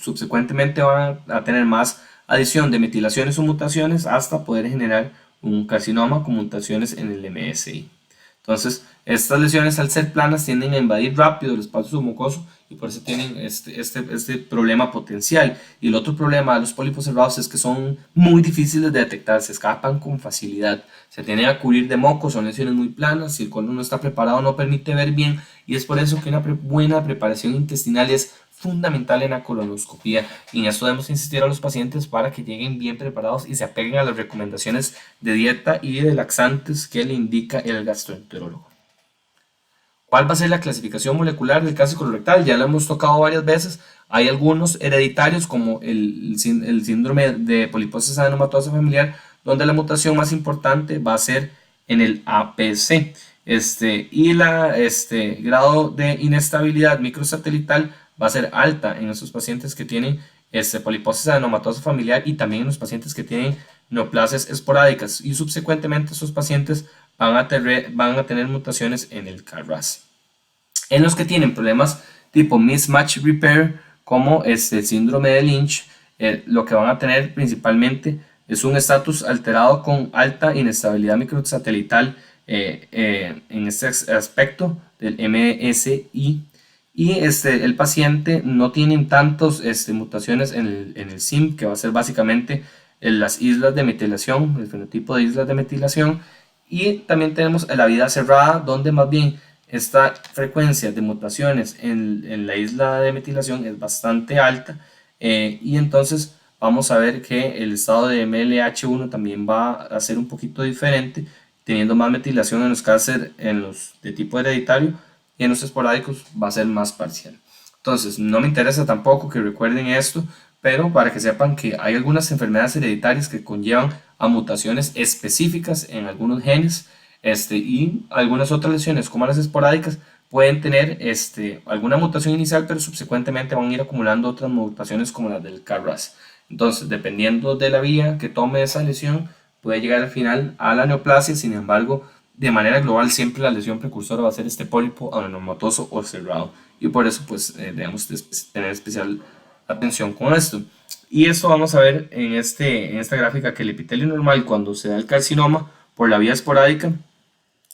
subsecuentemente van a tener más adición de metilaciones o mutaciones hasta poder generar un carcinoma con mutaciones en el MSI. Entonces, estas lesiones al ser planas tienden a invadir rápido el espacio submucoso y por eso tienen este problema potencial. Y el otro problema de los pólipos cerrados es que son muy difíciles de detectar, se escapan con facilidad. Se tienden a cubrir de moco, son lesiones muy planas, si el colon no está preparado no permite ver bien y es por eso que una buena preparación intestinal es fundamental en la colonoscopia, y en esto debemos insistir a los pacientes para que lleguen bien preparados y se apeguen a las recomendaciones de dieta y de laxantes que le indica el gastroenterólogo. ¿Cuál va a ser la clasificación molecular del cáncer colorectal? Ya lo hemos tocado varias veces. Hay algunos hereditarios como el síndrome de poliposis adenomatosa familiar, donde la mutación más importante va a ser en el APC. Y la grado de inestabilidad microsatelital va a ser alta en esos pacientes que tienen poliposis adenomatosa familiar y también en los pacientes que tienen neoplasias esporádicas, y subsecuentemente esos pacientes van a tener mutaciones en el KRAS. En los que tienen problemas tipo mismatch repair como el síndrome de Lynch, lo que van a tener principalmente es un estatus alterado con alta inestabilidad microsatelital en este aspecto del MSI, y el paciente no tiene tantas mutaciones en el SIM, que va a ser básicamente en las islas de metilación, el fenotipo de islas de metilación, y también tenemos la vida cerrada, donde más bien esta frecuencia de mutaciones en la isla de metilación es bastante alta, y entonces vamos a ver que el estado de MLH1 también va a ser un poquito diferente, teniendo más metilación en los cánceres de tipo hereditario, y en los esporádicos va a ser más parcial. Entonces, no me interesa tampoco que recuerden esto, pero para que sepan que hay algunas enfermedades hereditarias que conllevan a mutaciones específicas en algunos genes, Y algunas otras lesiones, como las esporádicas, pueden tener alguna mutación inicial, pero subsecuentemente van a ir acumulando otras mutaciones como las del KRAS. Entonces, dependiendo de la vía que tome esa lesión, puede llegar al final a la neoplasia. Sin embargo, de manera global, siempre la lesión precursora va a ser este pólipo adenomatoso o cerrado. Y por eso, pues, debemos tener especial atención con esto. Y esto vamos a ver en esta gráfica, que el epitelio normal, cuando se da el carcinoma por la vía esporádica,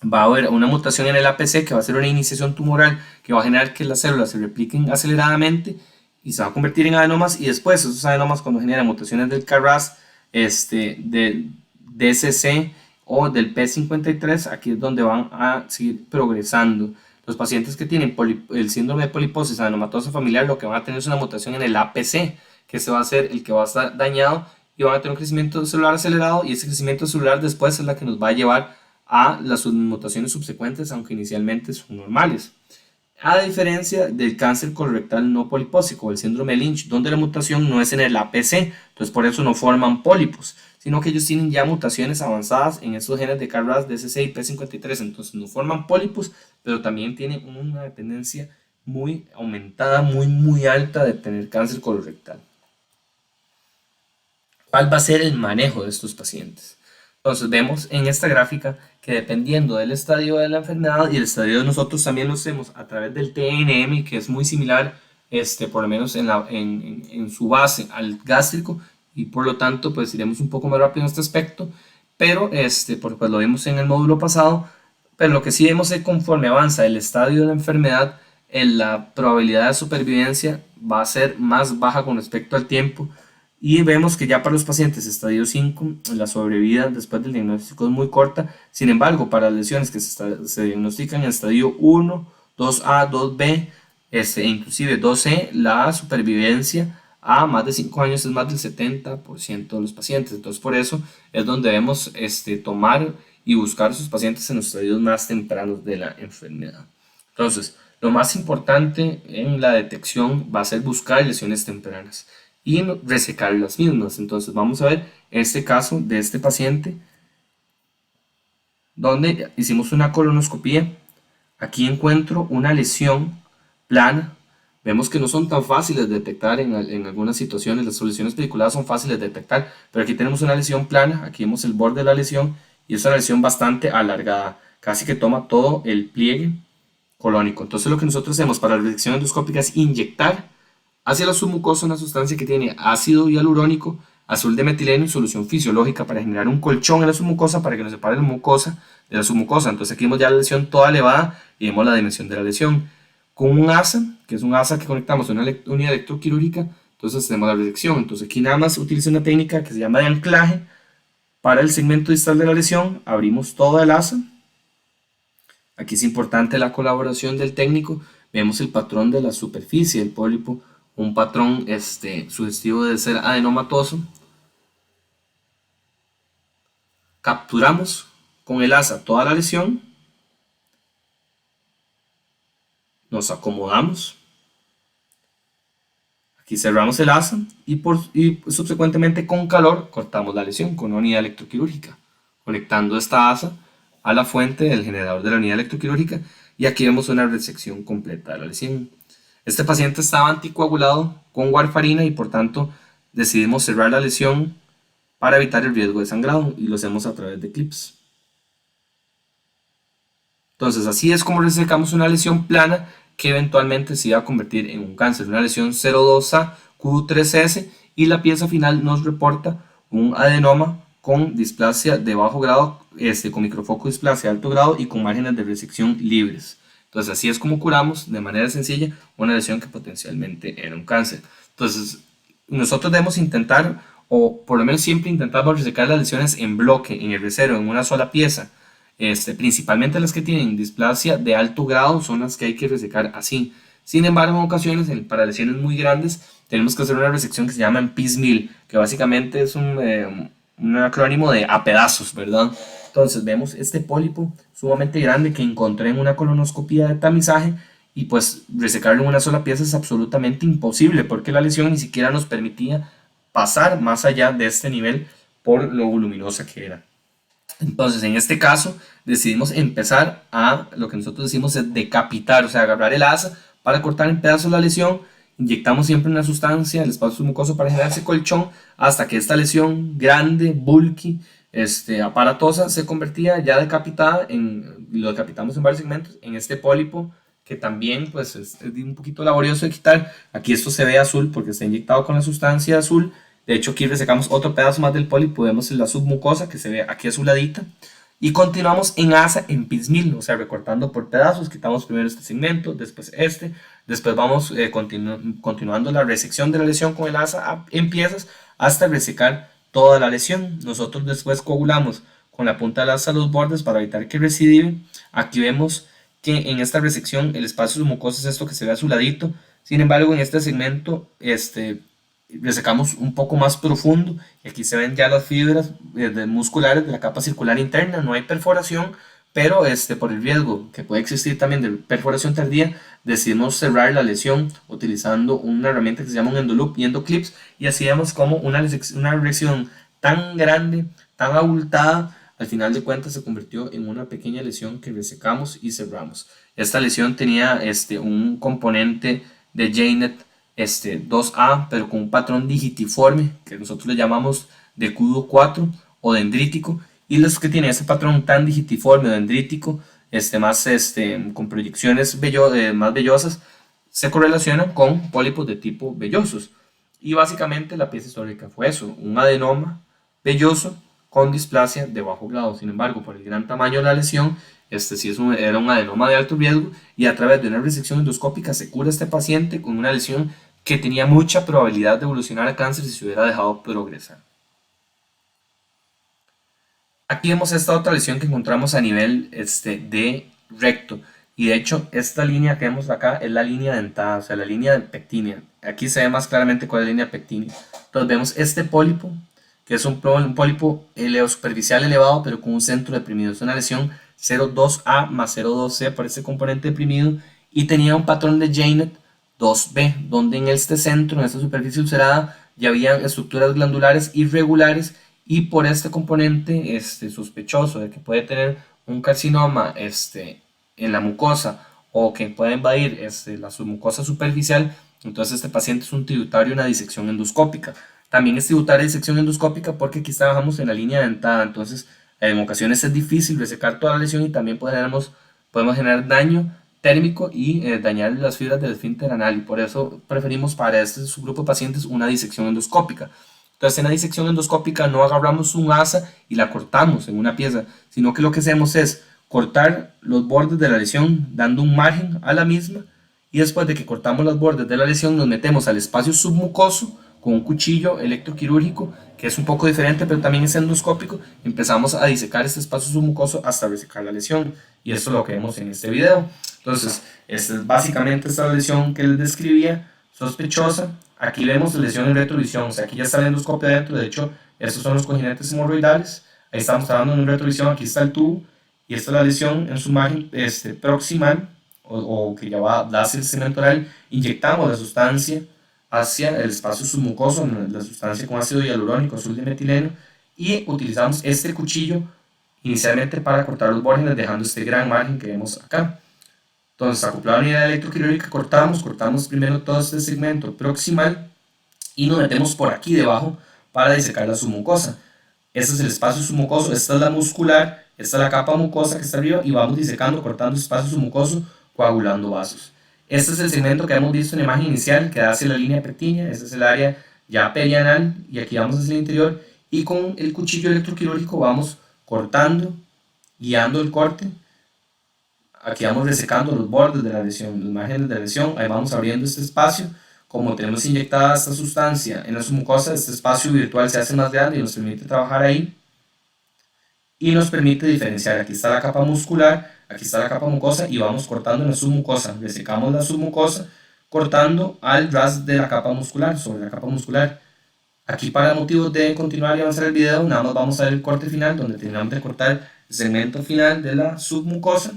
va a haber una mutación en el APC que va a ser una iniciación tumoral que va a generar que las células se repliquen aceleradamente y se va a convertir en adenomas, y después esos adenomas, cuando generan mutaciones del KRAS, del DCC o del P53, aquí es donde van a seguir progresando. Los pacientes que tienen el síndrome de poliposis adenomatosa familiar, lo que van a tener es una mutación en el APC, que se va a ser el que va a estar dañado, y van a tener un crecimiento celular acelerado, y ese crecimiento celular después es la que nos va a llevar a las mutaciones subsecuentes, aunque inicialmente son normales. A diferencia del cáncer colorectal no polipósico, el síndrome de Lynch, donde la mutación no es en el APC, entonces por eso no forman pólipos, sino que ellos tienen ya mutaciones avanzadas en estos genes de KRAS, DCC y P53, entonces no forman pólipos, pero también tienen una tendencia muy aumentada, muy alta de tener cáncer colorectal. ¿Cuál va a ser el manejo de estos pacientes? Entonces vemos en esta gráfica que dependiendo del estadio de la enfermedad, y el estadio de nosotros también lo hacemos a través del TNM, que es muy similar, por lo menos en su base al gástrico, y por lo tanto pues iremos un poco más rápido en este aspecto, pero porque pues, lo vimos en el módulo pasado. Pero lo que sí vemos es que conforme avanza el estadio de la enfermedad, la probabilidad de supervivencia va a ser más baja con respecto al tiempo, y vemos que ya para los pacientes estadio 5 la sobrevida después del diagnóstico es muy corta. Sin embargo, para las lesiones que se diagnostican en estadio 1, 2A, 2B, inclusive 2C, la supervivencia a más de 5 años es más del 70% de los pacientes. Entonces por eso es donde debemos tomar y buscar a esos pacientes en los estadios más tempranos de la enfermedad. Entonces, lo más importante en la detección va a ser buscar lesiones tempranas y resecar las mismas. Entonces vamos a ver este caso de este paciente donde hicimos una colonoscopía. Aquí encuentro una lesión plana. Vemos que no son tan fáciles de detectar en algunas situaciones. Las lesiones pediculadas son fáciles de detectar, pero aquí tenemos una lesión plana. Aquí vemos el borde de la lesión y es una lesión bastante alargada, casi que toma todo el pliegue colónico. Entonces lo que nosotros hacemos para la resección endoscópica es inyectar hacia la submucosa una sustancia que tiene ácido hialurónico, azul de metileno y solución fisiológica para generar un colchón en la submucosa para que nos separe la mucosa de la submucosa. Entonces aquí vemos ya la lesión toda elevada y vemos la dimensión de la lesión. Con un asa, que es un asa que conectamos a una unidad electroquirúrgica, entonces tenemos la resección. Entonces aquí nada más utiliza una técnica que se llama de anclaje para el segmento distal de la lesión. Abrimos toda el asa. Aquí es importante la colaboración del técnico. Vemos el patrón de la superficie del pólipo, un patrón sugestivo de ser adenomatoso. Capturamos con el asa toda la lesión, nos acomodamos, aquí cerramos el asa y subsecuentemente con calor cortamos la lesión con una unidad electroquirúrgica, conectando esta asa a la fuente del generador de la unidad electroquirúrgica, y aquí vemos una resección completa de la lesión. Este paciente estaba anticoagulado con warfarina y por tanto decidimos cerrar la lesión para evitar el riesgo de sangrado, y lo hacemos a través de clips. Entonces así es como resecamos una lesión plana que eventualmente se iba a convertir en un cáncer, una lesión 02A Q3S, y la pieza final nos reporta un adenoma con displasia de bajo grado, con microfoco displasia de alto grado y con márgenes de resección libres. Entonces así es como curamos de manera sencilla una lesión que potencialmente era un cáncer. Entonces nosotros debemos intentar, o por lo menos siempre intentamos resecar las lesiones en bloque, en el R0, en una sola pieza. Principalmente las que tienen displasia de alto grado son las que hay que resecar así. Sin embargo, en ocasiones, para lesiones muy grandes, tenemos que hacer una resección que se llama en piecemeal, que básicamente es un acrónimo de a pedazos, ¿verdad? Entonces vemos este pólipo sumamente grande que encontré en una colonoscopía de tamizaje, y pues resecarlo en una sola pieza es absolutamente imposible porque la lesión ni siquiera nos permitía pasar más allá de este nivel por lo voluminosa que era. Entonces, en este caso, decidimos empezar a lo que nosotros decimos es decapitar, o sea, agarrar el asa para cortar en pedazos la lesión. Inyectamos siempre una sustancia, el espacio mucoso para generar ese colchón, hasta que esta lesión grande, bulky, aparatosa, se convertía ya decapitada, lo decapitamos en varios segmentos, en este pólipo que también pues es un poquito laborioso de quitar. Aquí esto se ve azul porque está inyectado con la sustancia azul. De hecho, aquí resecamos otro pedazo más del pólipo, vemos la submucosa que se ve aquí azuladita. Y continuamos en asa en piecemeal, o sea, recortando por pedazos. Quitamos primero este segmento, después este. Después vamos continuando la resección de la lesión con el asa en piezas hasta resecar toda la lesión. Nosotros después coagulamos con la punta del asa los bordes para evitar que recidive. Aquí vemos que en esta resección el espacio submucoso es esto que se ve azuladito. Sin embargo, en este segmento resecamos un poco más profundo y aquí se ven ya las fibras musculares de la capa circular interna, no hay perforación, pero por el riesgo que puede existir también de perforación tardía, decidimos cerrar la lesión utilizando una herramienta que se llama un endoloop y endoclips, y así vemos como una lesión tan grande, tan abultada, al final de cuentas se convirtió en una pequeña lesión que resecamos y cerramos. Esta lesión tenía un componente de JNET 2A, pero con un patrón digitiforme que nosotros le llamamos de cudo 4 o dendrítico, y los que tienen ese patrón tan digitiforme o dendrítico, con proyecciones más vellosas, se correlacionan con pólipos de tipo vellosos. Y básicamente la pieza histórica fue eso, un adenoma velloso con displasia de bajo grado. Sin embargo, por el gran tamaño de la lesión, era un adenoma de alto riesgo, y a través de una resección endoscópica se cura este paciente con una lesión que tenía mucha probabilidad de evolucionar a cáncer si se hubiera dejado progresar. Aquí vemos esta otra lesión que encontramos a nivel de recto. Y de hecho, esta línea que vemos acá es la línea dentada, o sea, la línea pectínea. Aquí se ve más claramente cuál es la línea pectínea. Entonces vemos este pólipo, que es un pólipo superficial elevado, pero con un centro deprimido. Es una lesión 0,2A más 0,2C por ese componente deprimido. Y tenía un patrón de JNET 2B, donde en este centro, en esta superficie ulcerada, ya habían estructuras glandulares irregulares, y por este componente sospechoso de que puede tener un carcinoma en la mucosa o que puede invadir la submucosa superficial, entonces este paciente es un tributario de una disección endoscópica. También es tributario de disección endoscópica porque aquí trabajamos en la línea dentada, entonces en ocasiones es difícil resecar toda la lesión y también podemos generar daño térmico y dañar las fibras del esfínter anal, y por eso preferimos para este subgrupo de pacientes una disección endoscópica. Entonces en la disección endoscópica no agarramos un asa y la cortamos en una pieza, sino que lo que hacemos es cortar los bordes de la lesión dando un margen a la misma, y después de que cortamos los bordes de la lesión nos metemos al espacio submucoso con un cuchillo electroquirúrgico que es un poco diferente pero también es endoscópico. Empezamos a disecar este espacio submucoso hasta resecar la lesión, y esto es lo que vemos en este video. Entonces esta es básicamente esta lesión que les describía, sospechosa. Aquí vemos la lesión en retrovisión, o sea, aquí ya está la endoscopia adentro. De hecho, estos son los cojinetes hemorroidales. Ahí estamos trabajando en retrovisión, aquí está el tubo, y esta es la lesión en su margen proximal, o que ya va a darse el segmento oral. Inyectamos la sustancia hacia el espacio submucoso, la sustancia con ácido hialurónico, azul de metileno, y utilizamos este cuchillo inicialmente para cortar los vórgenes, dejando este gran margen que vemos acá. Entonces, acoplado a la unidad electroquirúrgica, cortamos primero todo este segmento proximal y nos metemos por aquí debajo para disecar la submucosa. Este es el espacio submucoso, esta es la muscular, esta es la capa mucosa que está arriba, y vamos disecando, cortando espacio submucoso, coagulando vasos. Este es el segmento que hemos visto en la imagen inicial, que da hacia la línea pectínea. Este es el área ya perianal, y aquí vamos hacia el interior, y con el cuchillo electroquirúrgico vamos cortando, guiando el corte. Aquí vamos resecando los bordes de la lesión, los márgenes de la lesión. Ahí vamos abriendo este espacio. Como tenemos inyectada esta sustancia en la submucosa, este espacio virtual se hace más grande y nos permite trabajar ahí, y nos permite diferenciar. Aquí está la capa muscular, aquí está la capa mucosa, y vamos cortando en la submucosa. Resecamos la submucosa cortando al ras de la capa muscular, sobre la capa muscular. Aquí, para motivos de continuar y avanzar el video, nada más vamos a ver el corte final, donde terminamos de cortar el segmento final de la submucosa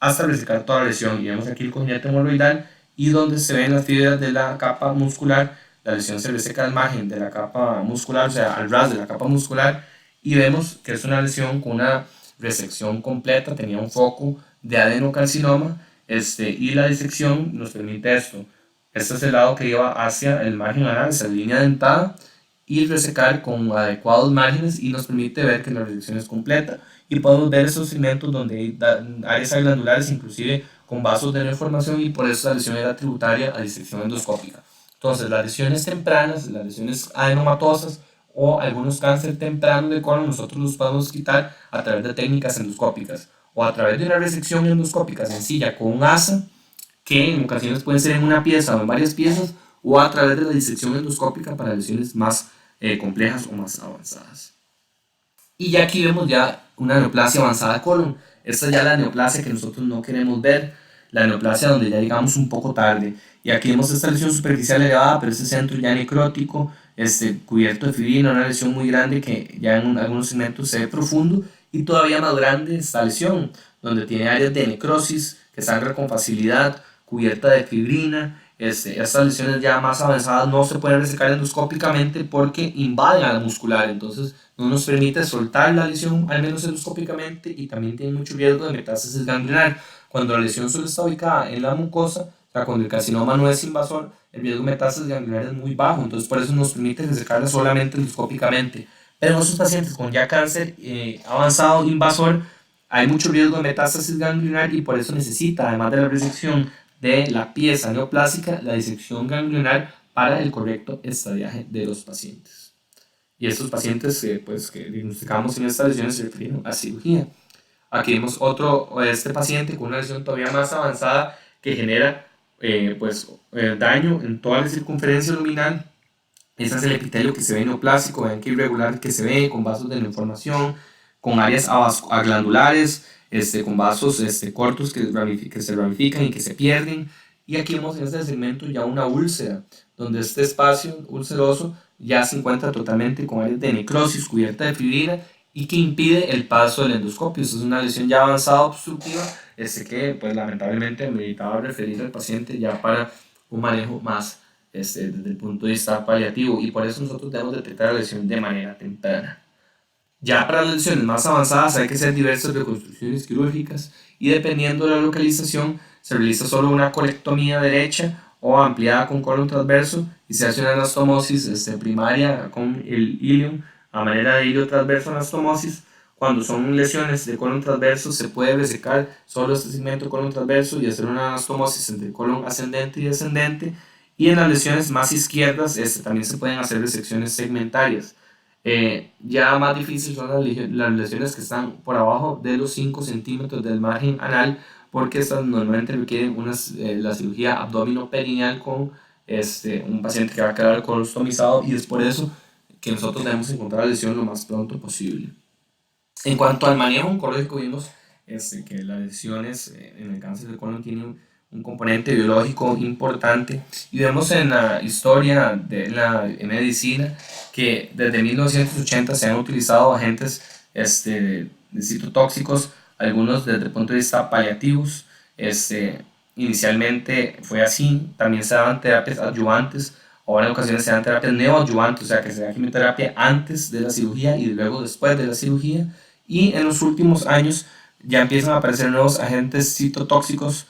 hasta resecar toda la lesión. Y vemos aquí el cojinete hemorroidal, y donde se ven las fibras de la capa muscular. La lesión se reseca al margen de la capa muscular, o sea, al ras de la capa muscular, y vemos que es una lesión con una resección completa, tenía un foco de adenocarcinoma, y la disección nos permite esto. Este es el lado que iba hacia el margen anal, esa línea dentada, y resecar con adecuados márgenes y nos permite ver que la resección es completa y podemos ver esos segmentos donde hay áreas glandulares, inclusive con vasos de deformación, y por eso la lesión era tributaria a disección endoscópica. Entonces, las lesiones tempranas, las lesiones adenomatosas o algunos cánceres tempranos de colon, nosotros los podemos quitar a través de técnicas endoscópicas o a través de una resección endoscópica sencilla con un asa, que en ocasiones puede ser en una pieza o en varias piezas, o a través de la disección endoscópica para lesiones más complejas o más avanzadas. Y ya aquí vemos ya una neoplasia avanzada de colon. Esta es ya la neoplasia que nosotros no queremos ver, la neoplasia donde ya llegamos un poco tarde. Y aquí vemos esta lesión superficial elevada, pero ese centro ya necrótico, cubierto de fibrina, una lesión muy grande que ya en algunos segmentos se ve profundo, y todavía más grande esta lesión, donde tiene áreas de necrosis, que sangra con facilidad, cubierta de fibrina. Estas lesiones ya más avanzadas no se pueden resecar endoscópicamente porque invaden a la muscular, entonces no nos permite soltar la lesión, al menos endoscópicamente, y también tiene mucho riesgo de metástasis ganglionar. Cuando la lesión solo está ubicada en la mucosa, o sea, cuando el carcinoma no es invasor, el riesgo de metástasis ganglionar es muy bajo, entonces por eso nos permite resecarla solamente endoscópicamente. Pero en esos pacientes con ya cáncer avanzado invasor, hay mucho riesgo de metástasis ganglionar y por eso necesita, además de la resección de la pieza neoplásica, la disección ganglionar para el correcto estadiaje de los pacientes. Y estos pacientes que diagnosticamos en estas lesiones se refieren a cirugía. Aquí vemos este paciente con una lesión todavía más avanzada que genera daño en toda la circunferencia luminal. Ese es el epitelio que se ve neoplásico, vean qué irregular que se ve, con vasos de neoformación, con áreas glandulares, con vasos cortos que se ramifican y que se pierden. Y aquí vemos en este segmento ya una úlcera, donde este espacio ulceroso ya se encuentra totalmente con áreas de necrosis cubierta de fibrina y que impide el paso del endoscopio. Esta es una lesión ya avanzada obstructiva, que pues lamentablemente meritaba referir al paciente ya para un manejo más desde el punto de vista paliativo, y por eso nosotros debemos detectar la lesión de manera temprana. Ya para las lesiones más avanzadas hay que hacer diversas reconstrucciones quirúrgicas y dependiendo de la localización se realiza solo una colectomía derecha o ampliada con colon transverso y se hace una anastomosis primaria con el ilium a manera de hilo transverso anastomosis. Cuando son lesiones de colon transverso se puede resecar solo este segmento de colon transverso y hacer una anastomosis entre colon ascendente y descendente, y en las lesiones más izquierdas también se pueden hacer resecciones segmentarias. Ya más difícil son las lesiones que están por abajo de los 5 centímetros del margen anal, porque estas normalmente requieren la cirugía abdominoperineal con un paciente que va a quedar colostomizado, y es por eso que nosotros debemos encontrar la lesión lo más pronto posible. En cuanto al manejo oncológico, vimos que las lesiones en el cáncer de colon tienen un componente biológico importante, y vemos en la historia de la medicina que desde 1980 se han utilizado agentes citotóxicos, algunos desde el punto de vista paliativos. Inicialmente fue así, también se daban terapias adyuvantes, ahora en ocasiones se dan terapias neoadyuvantes, o sea que se da quimioterapia antes de la cirugía y luego después de la cirugía, y en los últimos años ya empiezan a aparecer nuevos agentes citotóxicos,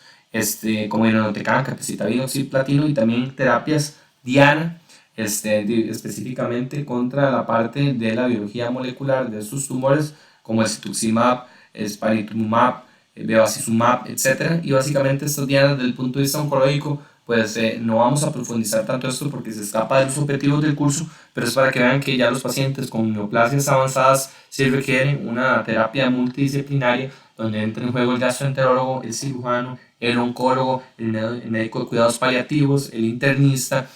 como irinotecan, capecitabina, oxaliplatino, y también terapias diana, específicamente contra la parte de la biología molecular de sus tumores, como el cetuximab, el panitumumab, el bevacizumab, etc. Y básicamente estas dianas, desde el punto de vista oncológico, pues no vamos a profundizar tanto esto porque se escapa de los objetivos del curso, pero es para que vean que ya los pacientes con neoplasias avanzadas sí requieren una terapia multidisciplinaria, donde entra en juego el gastroenterólogo, el cirujano, el oncólogo, el médico de cuidados paliativos, el internista,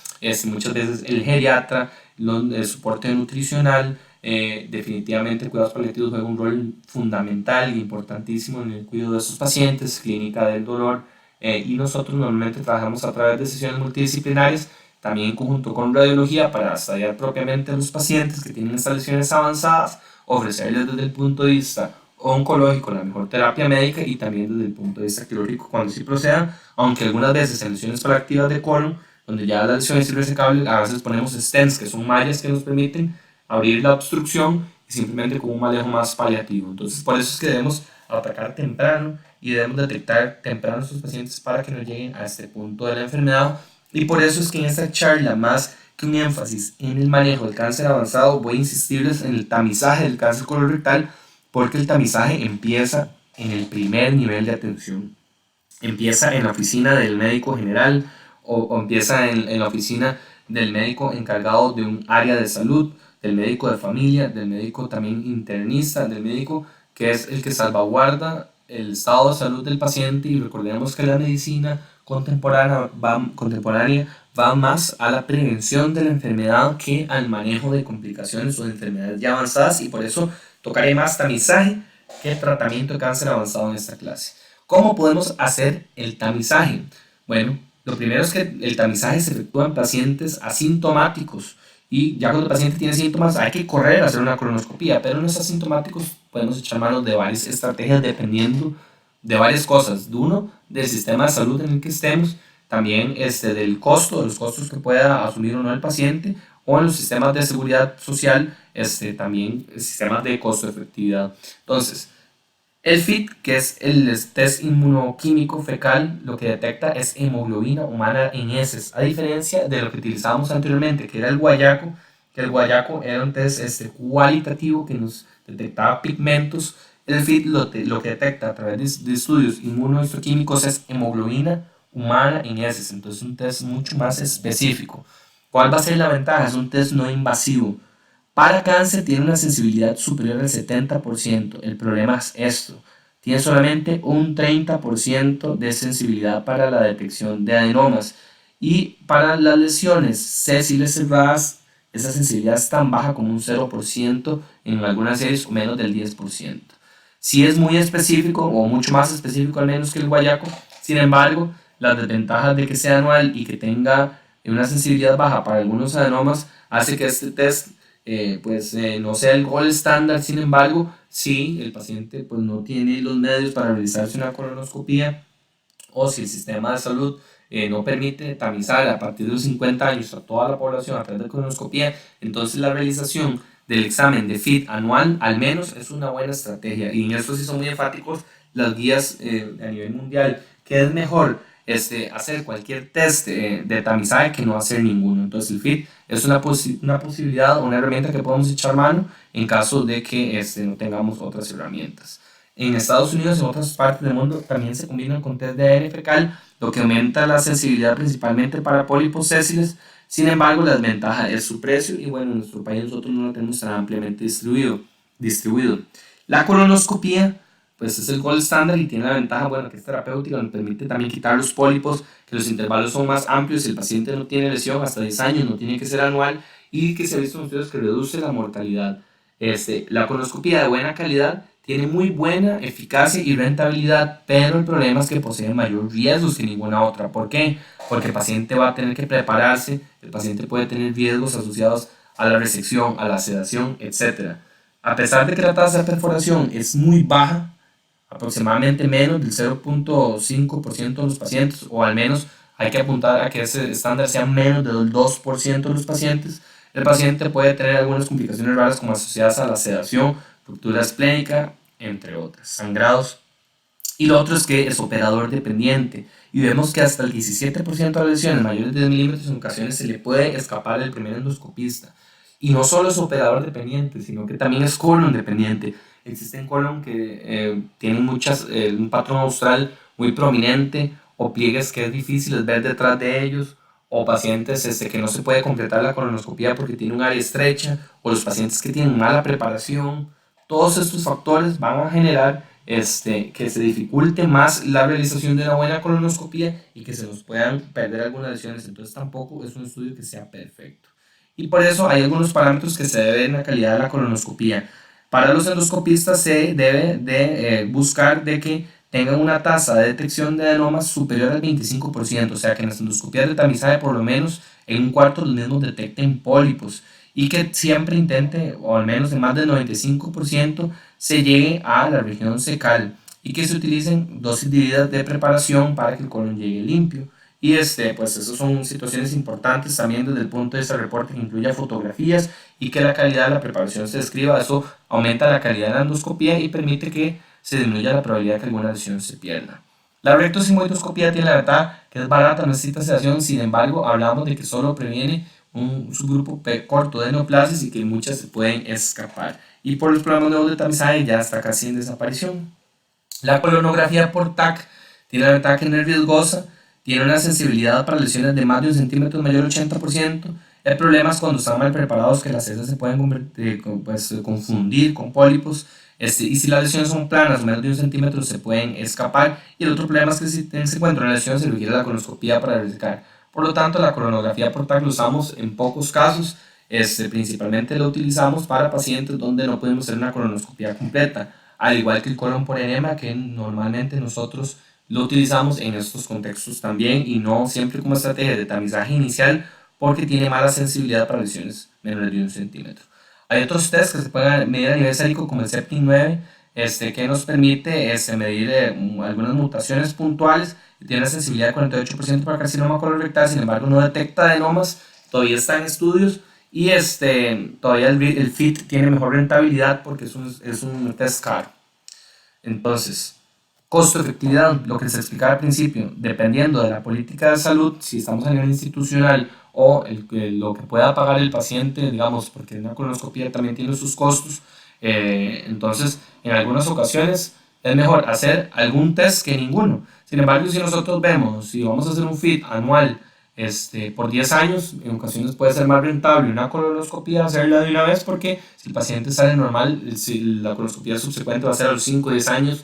muchas veces el geriatra, el soporte nutricional. Definitivamente cuidados paliativos juega un rol fundamental e importantísimo en el cuidado de esos pacientes, clínica del dolor, y nosotros normalmente trabajamos a través de sesiones multidisciplinarias, también en conjunto con radiología, para estudiar propiamente a los pacientes que tienen estas lesiones avanzadas, ofrecerles desde el punto de vista oncológico la mejor terapia médica, y también desde el punto de vista quirúrgico cuando sí procedan, aunque algunas veces en lesiones proactivas de colon, donde ya la lesión es irresecable, a veces ponemos stents, que son mallas que nos permiten abrir la obstrucción y simplemente con un manejo más paliativo. Entonces, por eso es que debemos atacar temprano y debemos detectar temprano a estos pacientes para que no lleguen a este punto de la enfermedad. Y por eso es que en esta charla, más que un énfasis en el manejo del cáncer avanzado, voy a insistirles en el tamizaje del cáncer colorectal, porque el tamizaje empieza en el primer nivel de atención. Empieza en la oficina del médico general o empieza en la oficina del médico encargado de un área de salud, del médico de familia, del médico también internista, del médico que es el que salvaguarda el estado de salud del paciente. Y recordemos que la medicina contemporánea va más a la prevención de la enfermedad que al manejo de complicaciones o de enfermedades ya avanzadas, y por eso tocaré más tamizaje que tratamiento de cáncer avanzado en esta clase. ¿Cómo podemos hacer el tamizaje? Bueno, lo primero es que el tamizaje se efectúa en pacientes asintomáticos, y ya cuando el paciente tiene síntomas hay que correr a hacer una colonoscopia, pero en los asintomáticos podemos echar mano de varias estrategias dependiendo de varias cosas. De uno, del sistema de salud en el que estemos, también del costo, de los costos que pueda asumir o no el paciente, o en los sistemas de seguridad social, también sistemas de costo-efectividad. Entonces, el FIT, que es el test inmunoquímico fecal, lo que detecta es hemoglobina humana en heces, a diferencia de lo que utilizábamos anteriormente, que era el guayaco, que el guayaco era un test cualitativo que nos detectaba pigmentos. El FIT lo que detecta a través de estudios inmunohistoquímicos es hemoglobina humana en heces, entonces es un test mucho más específico. ¿Cuál va a ser la ventaja? Es un test no invasivo. Para cáncer tiene una sensibilidad superior al 70%. El problema es esto: tiene solamente un 30% de sensibilidad para la detección de adenomas. Y para las lesiones sésiles cerradas, esa sensibilidad es tan baja como un 0%, en algunas series o menos del 10%. Si es muy específico, o mucho más específico al menos que el guayaco. Sin embargo, las desventajas de que sea anual y que tenga una sensibilidad baja para algunos adenomas hace que este test no sea el gold estándar. Sin embargo, si el paciente pues, no tiene los medios para realizarse una colonoscopia, o si el sistema de salud no permite tamizar a partir de los 50 años a toda la población a través de colonoscopia, entonces la realización del examen de FIT anual al menos es una buena estrategia. Y en esto sí son muy enfáticos las guías a nivel mundial, que es mejor hacer cualquier test de tamizaje que no hacer ninguno. Entonces el FIT es una posibilidad, una herramienta que podemos echar mano en caso de que no tengamos otras herramientas. En Estados Unidos y en otras partes del mundo también se combinan con test de ADN fecal, lo que aumenta la sensibilidad principalmente para pólipos sésiles. Sin embargo, la desventaja es su precio, y bueno, en nuestro país nosotros no lo tenemos tan ampliamente distribuido. La colonoscopia pues es el gold estándar y tiene la ventaja, bueno, que es terapéutica, nos permite también quitar los pólipos, que los intervalos son más amplios, si el paciente no tiene lesión hasta 10 años, no tiene que ser anual, y que se ha visto en estudios que reduce la mortalidad. La colonoscopia de buena calidad tiene muy buena eficacia y rentabilidad, pero el problema es que posee mayor riesgos que ninguna otra. ¿Por qué? Porque el paciente va a tener que prepararse, el paciente puede tener riesgos asociados a la resección, a la sedación, etc. A pesar de que la tasa de perforación es muy baja, aproximadamente menos del 0.5% de los pacientes, o al menos hay que apuntar a que ese estándar sea menos del 2% de los pacientes, el paciente puede tener algunas complicaciones raras como asociadas a la sedación, ruptura esplénica, entre otras, sangrados. Y lo otro es que es operador dependiente, y vemos que hasta el 17% de las lesiones mayores de 10 milímetros en ocasiones se le puede escapar el primer endoscopista. Y no solo es operador dependiente, sino que también es colon dependiente. Existen colon que tienen un patrón austral muy prominente, o pliegues que es difícil ver detrás de ellos, o pacientes que no se puede completar la colonoscopia porque tiene un área estrecha, o los pacientes que tienen mala preparación. Todos estos factores van a generar que se dificulte más la realización de una buena colonoscopia y que se nos puedan perder algunas lesiones. Entonces tampoco es un estudio que sea perfecto. Y por eso hay algunos parámetros que se deben en la calidad de la colonoscopia. Para los endoscopistas se debe de buscar de que tengan una tasa de detección de adenomas superior al 25%, o sea que en las endoscopias de tamizaje por lo menos en un cuarto los mismos detecten pólipos, y que siempre intente, o al menos en más del 95%, se llegue a la región cecal, y que se utilicen dosis divididas de preparación para que el colon llegue limpio. Y pues esas son situaciones importantes también desde el punto de vista del reporte, que incluya fotografías y que la calidad de la preparación se describa. Eso aumenta la calidad de la endoscopía y permite que se disminuya la probabilidad de que alguna lesión se pierda. La rectosigmoidoscopía tiene la ventaja que es barata, no necesita sedación, sin embargo hablamos de que solo previene un subgrupo corto de neoplasias y que muchas se pueden escapar. Y por los problemas de tamizaje ya está casi en desaparición. La colonografía por TAC tiene la ventaja que no es riesgosa, tiene una sensibilidad para lesiones de más de 1 centímetro mayor al 80%. El problema es cuando están mal preparados que las heces se pueden confundir con pólipos. Y si las lesiones son planas, menos de 1 centímetro, se pueden escapar. Y el otro problema es que si se encuentra una lesión, se requiere la colonoscopía para verificar. Por lo tanto, la colonografía por TAC lo usamos en pocos casos. Principalmente lo utilizamos para pacientes donde no podemos hacer una colonoscopía completa, al igual que el colon por enema, que normalmente nosotros lo utilizamos en estos contextos también y no siempre como estrategia de tamizaje inicial porque tiene mala sensibilidad para lesiones menores de 1 centímetro. Hay otros test que se pueden medir a nivel sérico como el SEPTIN9, que nos permite medir algunas mutaciones puntuales y tiene una sensibilidad de 48% para carcinoma colorectal, sin embargo no detecta adenomas, todavía está en estudios y todavía el FIT tiene mejor rentabilidad porque es un test caro. Entonces, costo-efectividad, lo que les explicaba al principio, dependiendo de la política de salud, si estamos a nivel institucional o lo que pueda pagar el paciente, digamos, porque una colonoscopia también tiene sus costos, entonces en algunas ocasiones es mejor hacer algún test que ninguno. Sin embargo, si nosotros vemos, si vamos a hacer un FIT anual por 10 años, en ocasiones puede ser más rentable una colonoscopia hacerla de una vez porque si el paciente sale normal, la colonoscopia subsecuente va a ser a los 5 o 10 años,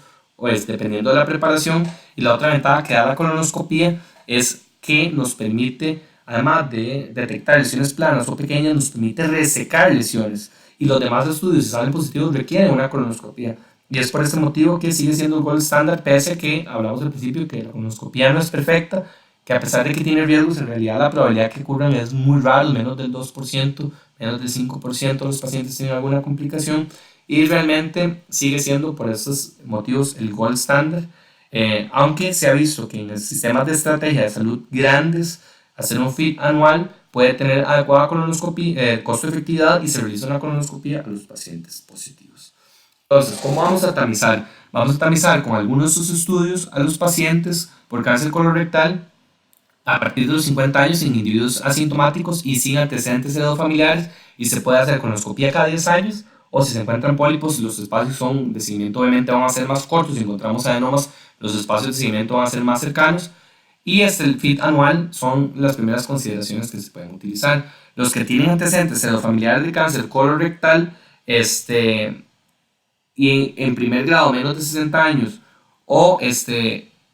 dependiendo de la preparación. Y la otra ventaja que da la colonoscopia es que nos permite, además de detectar lesiones planas o pequeñas, nos permite resecar lesiones. Y los demás estudios, si salen positivos, requieren una colonoscopia. Y es por este motivo que sigue siendo el gold standard, pese a que hablamos al principio que la colonoscopia no es perfecta, que a pesar de que tiene riesgos, en realidad la probabilidad que ocurran es muy rara, menos del 2%, menos del 5% de los pacientes tienen alguna complicación y realmente sigue siendo por estos motivos el gold standard, aunque se ha visto que en los sistemas de estrategia de salud grandes, hacer un FIT anual puede tener adecuada colonoscopia, costo-efectividad y se realiza una colonoscopia a los pacientes positivos. Entonces, ¿cómo vamos a tamizar? Vamos a tamizar con algunos de estos estudios a los pacientes por cáncer colorectal a partir de los 50 años en individuos asintomáticos y sin antecedentes heredofamiliares y se puede hacer colonoscopia cada 10 años o si se encuentran pólipos y los espacios son de seguimiento obviamente van a ser más cortos, si encontramos adenomas los espacios de seguimiento van a ser más cercanos y el FIT anual son las primeras consideraciones que se pueden utilizar. Los que tienen antecedentes heredofamiliares de cáncer colorectal y en primer grado menos de 60 años o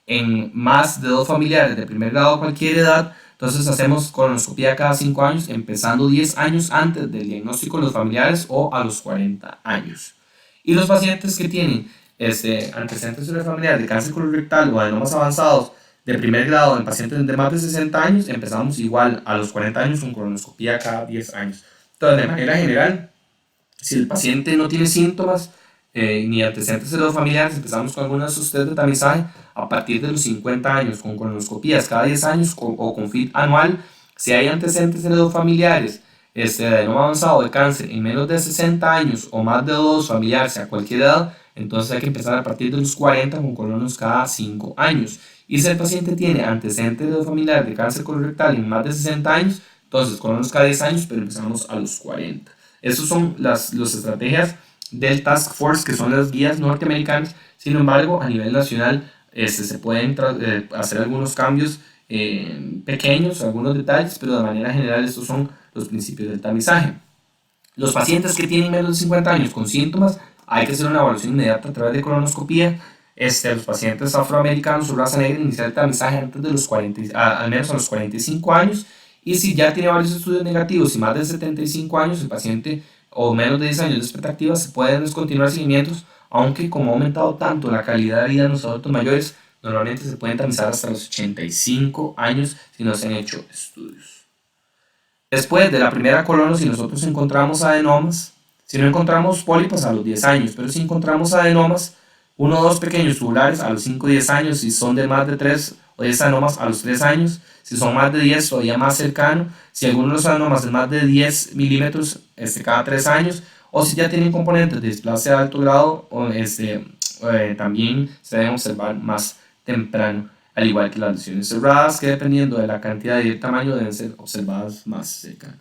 en más de 2 familiares de primer grado a cualquier edad, entonces hacemos colonoscopia cada 5 años, empezando 10 años antes del diagnóstico de los familiares o a los 40 años. Y los pacientes que tienen antecedentes familiares de cáncer colorectal o adenomas avanzados de primer grado en pacientes de más de 60 años, empezamos igual a los 40 años con colonoscopia cada 10 años. Entonces, de manera general, si el paciente no tiene síntomas, ni antecedentes heredofamiliares, empezamos con algunas test de tamizaje a partir de los 50 años con colonoscopías cada 10 años o con FIT anual. Si hay antecedentes heredofamiliares de adenoma avanzado de cáncer en menos de 60 años o más de 2 familiares a cualquier edad, entonces hay que empezar a partir de los 40 con colonos cada 5 años. Y si el paciente tiene antecedentes heredofamiliares de cáncer colorectal en más de 60 años, entonces colonos cada 10 años, pero empezamos a los 40. Esas son las estrategias del Task Force, que son las guías norteamericanas. Sin embargo, a nivel nacional se pueden hacer algunos cambios pequeños, algunos detalles, pero de manera general estos son los principios del tamizaje. Los pacientes que tienen menos de 50 años con síntomas, hay que hacer una evaluación inmediata a través de colonoscopía. Los pacientes afroamericanos o raza negra, iniciar el tamizaje antes de los 40, al menos a los 45 años. Y si ya tiene varios estudios negativos y más de 75 años, el paciente o menos de 10 años de expectativa, se pueden descontinuar seguimientos, aunque como ha aumentado tanto la calidad de vida de los adultos mayores, normalmente se pueden tamizar hasta los 85 años si no se han hecho estudios. Después de la primera colono, si nosotros encontramos adenomas, si no encontramos pólipos a los 10 años, pero si encontramos adenomas, 1 o 2 pequeños tubulares a los 5 o 10 años, si son de más de 3 o 10 adenomas a los 3 años. Si son más de 10, todavía más cercano. Si alguno de los adenomas es más de 10 milímetros cada 3 años, o si ya tienen componentes de displasia de alto grado, también se deben observar más temprano, al igual que las lesiones cerradas, que dependiendo de la cantidad y el tamaño deben ser observadas más cercanas.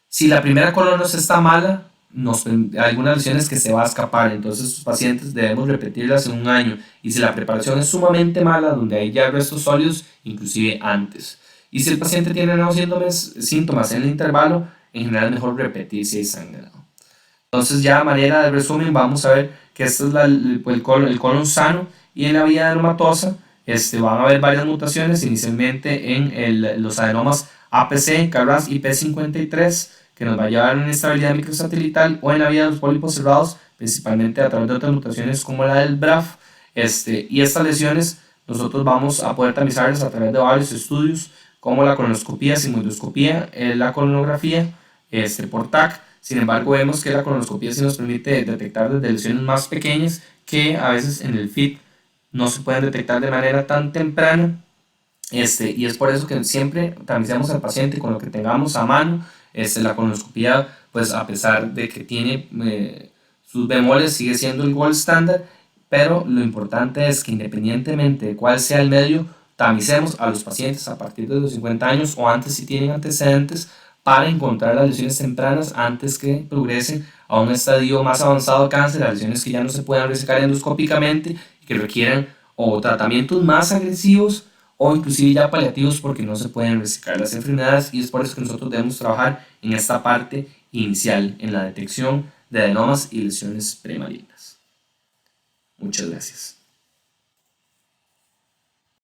Si la primera colonosis está mala, hay algunas lesiones que se va a escapar, entonces sus pacientes debemos repetirlas en un año, y si la preparación es sumamente mala, donde hay ya restos sólidos, inclusive antes. Y si el paciente tiene nuevos síntomas en el intervalo, en general es mejor repetir si hay sangrado. Entonces ya a manera de resumen vamos a ver que este es el colon sano, y en la vía adenomatosa van a haber varias mutaciones, inicialmente en los adenomas APC, KRAS y P53, que nos va a llevar a una inestabilidad microsatelital, o en la vía de los pólipos cerrados, principalmente a través de otras mutaciones como la del BRAF. Y estas lesiones nosotros vamos a poder tamizarlas a través de varios estudios, como la colonoscopía, sigmoidoscopía, la colonografía por TAC. Sin embargo, vemos que la colonoscopía sí nos permite detectar desde lesiones más pequeñas que a veces en el FIT no se pueden detectar de manera tan temprana. Y es por eso que siempre tamizamos al paciente con lo que tengamos a mano. La colonoscopía, pues a pesar de que tiene sus bemoles, sigue siendo el gold standard, pero lo importante es que independientemente de cuál sea el medio, tamicemos a los pacientes a partir de los 50 años o antes si tienen antecedentes, para encontrar las lesiones tempranas antes que progresen a un estadio más avanzado de cáncer, las lesiones que ya no se puedan resecar endoscópicamente y que requieran o tratamientos más agresivos o inclusive ya paliativos, porque no se pueden resecar las enfermedades, y es por eso que nosotros debemos trabajar en esta parte inicial, en la detección de adenomas y lesiones premalignas. Muchas gracias.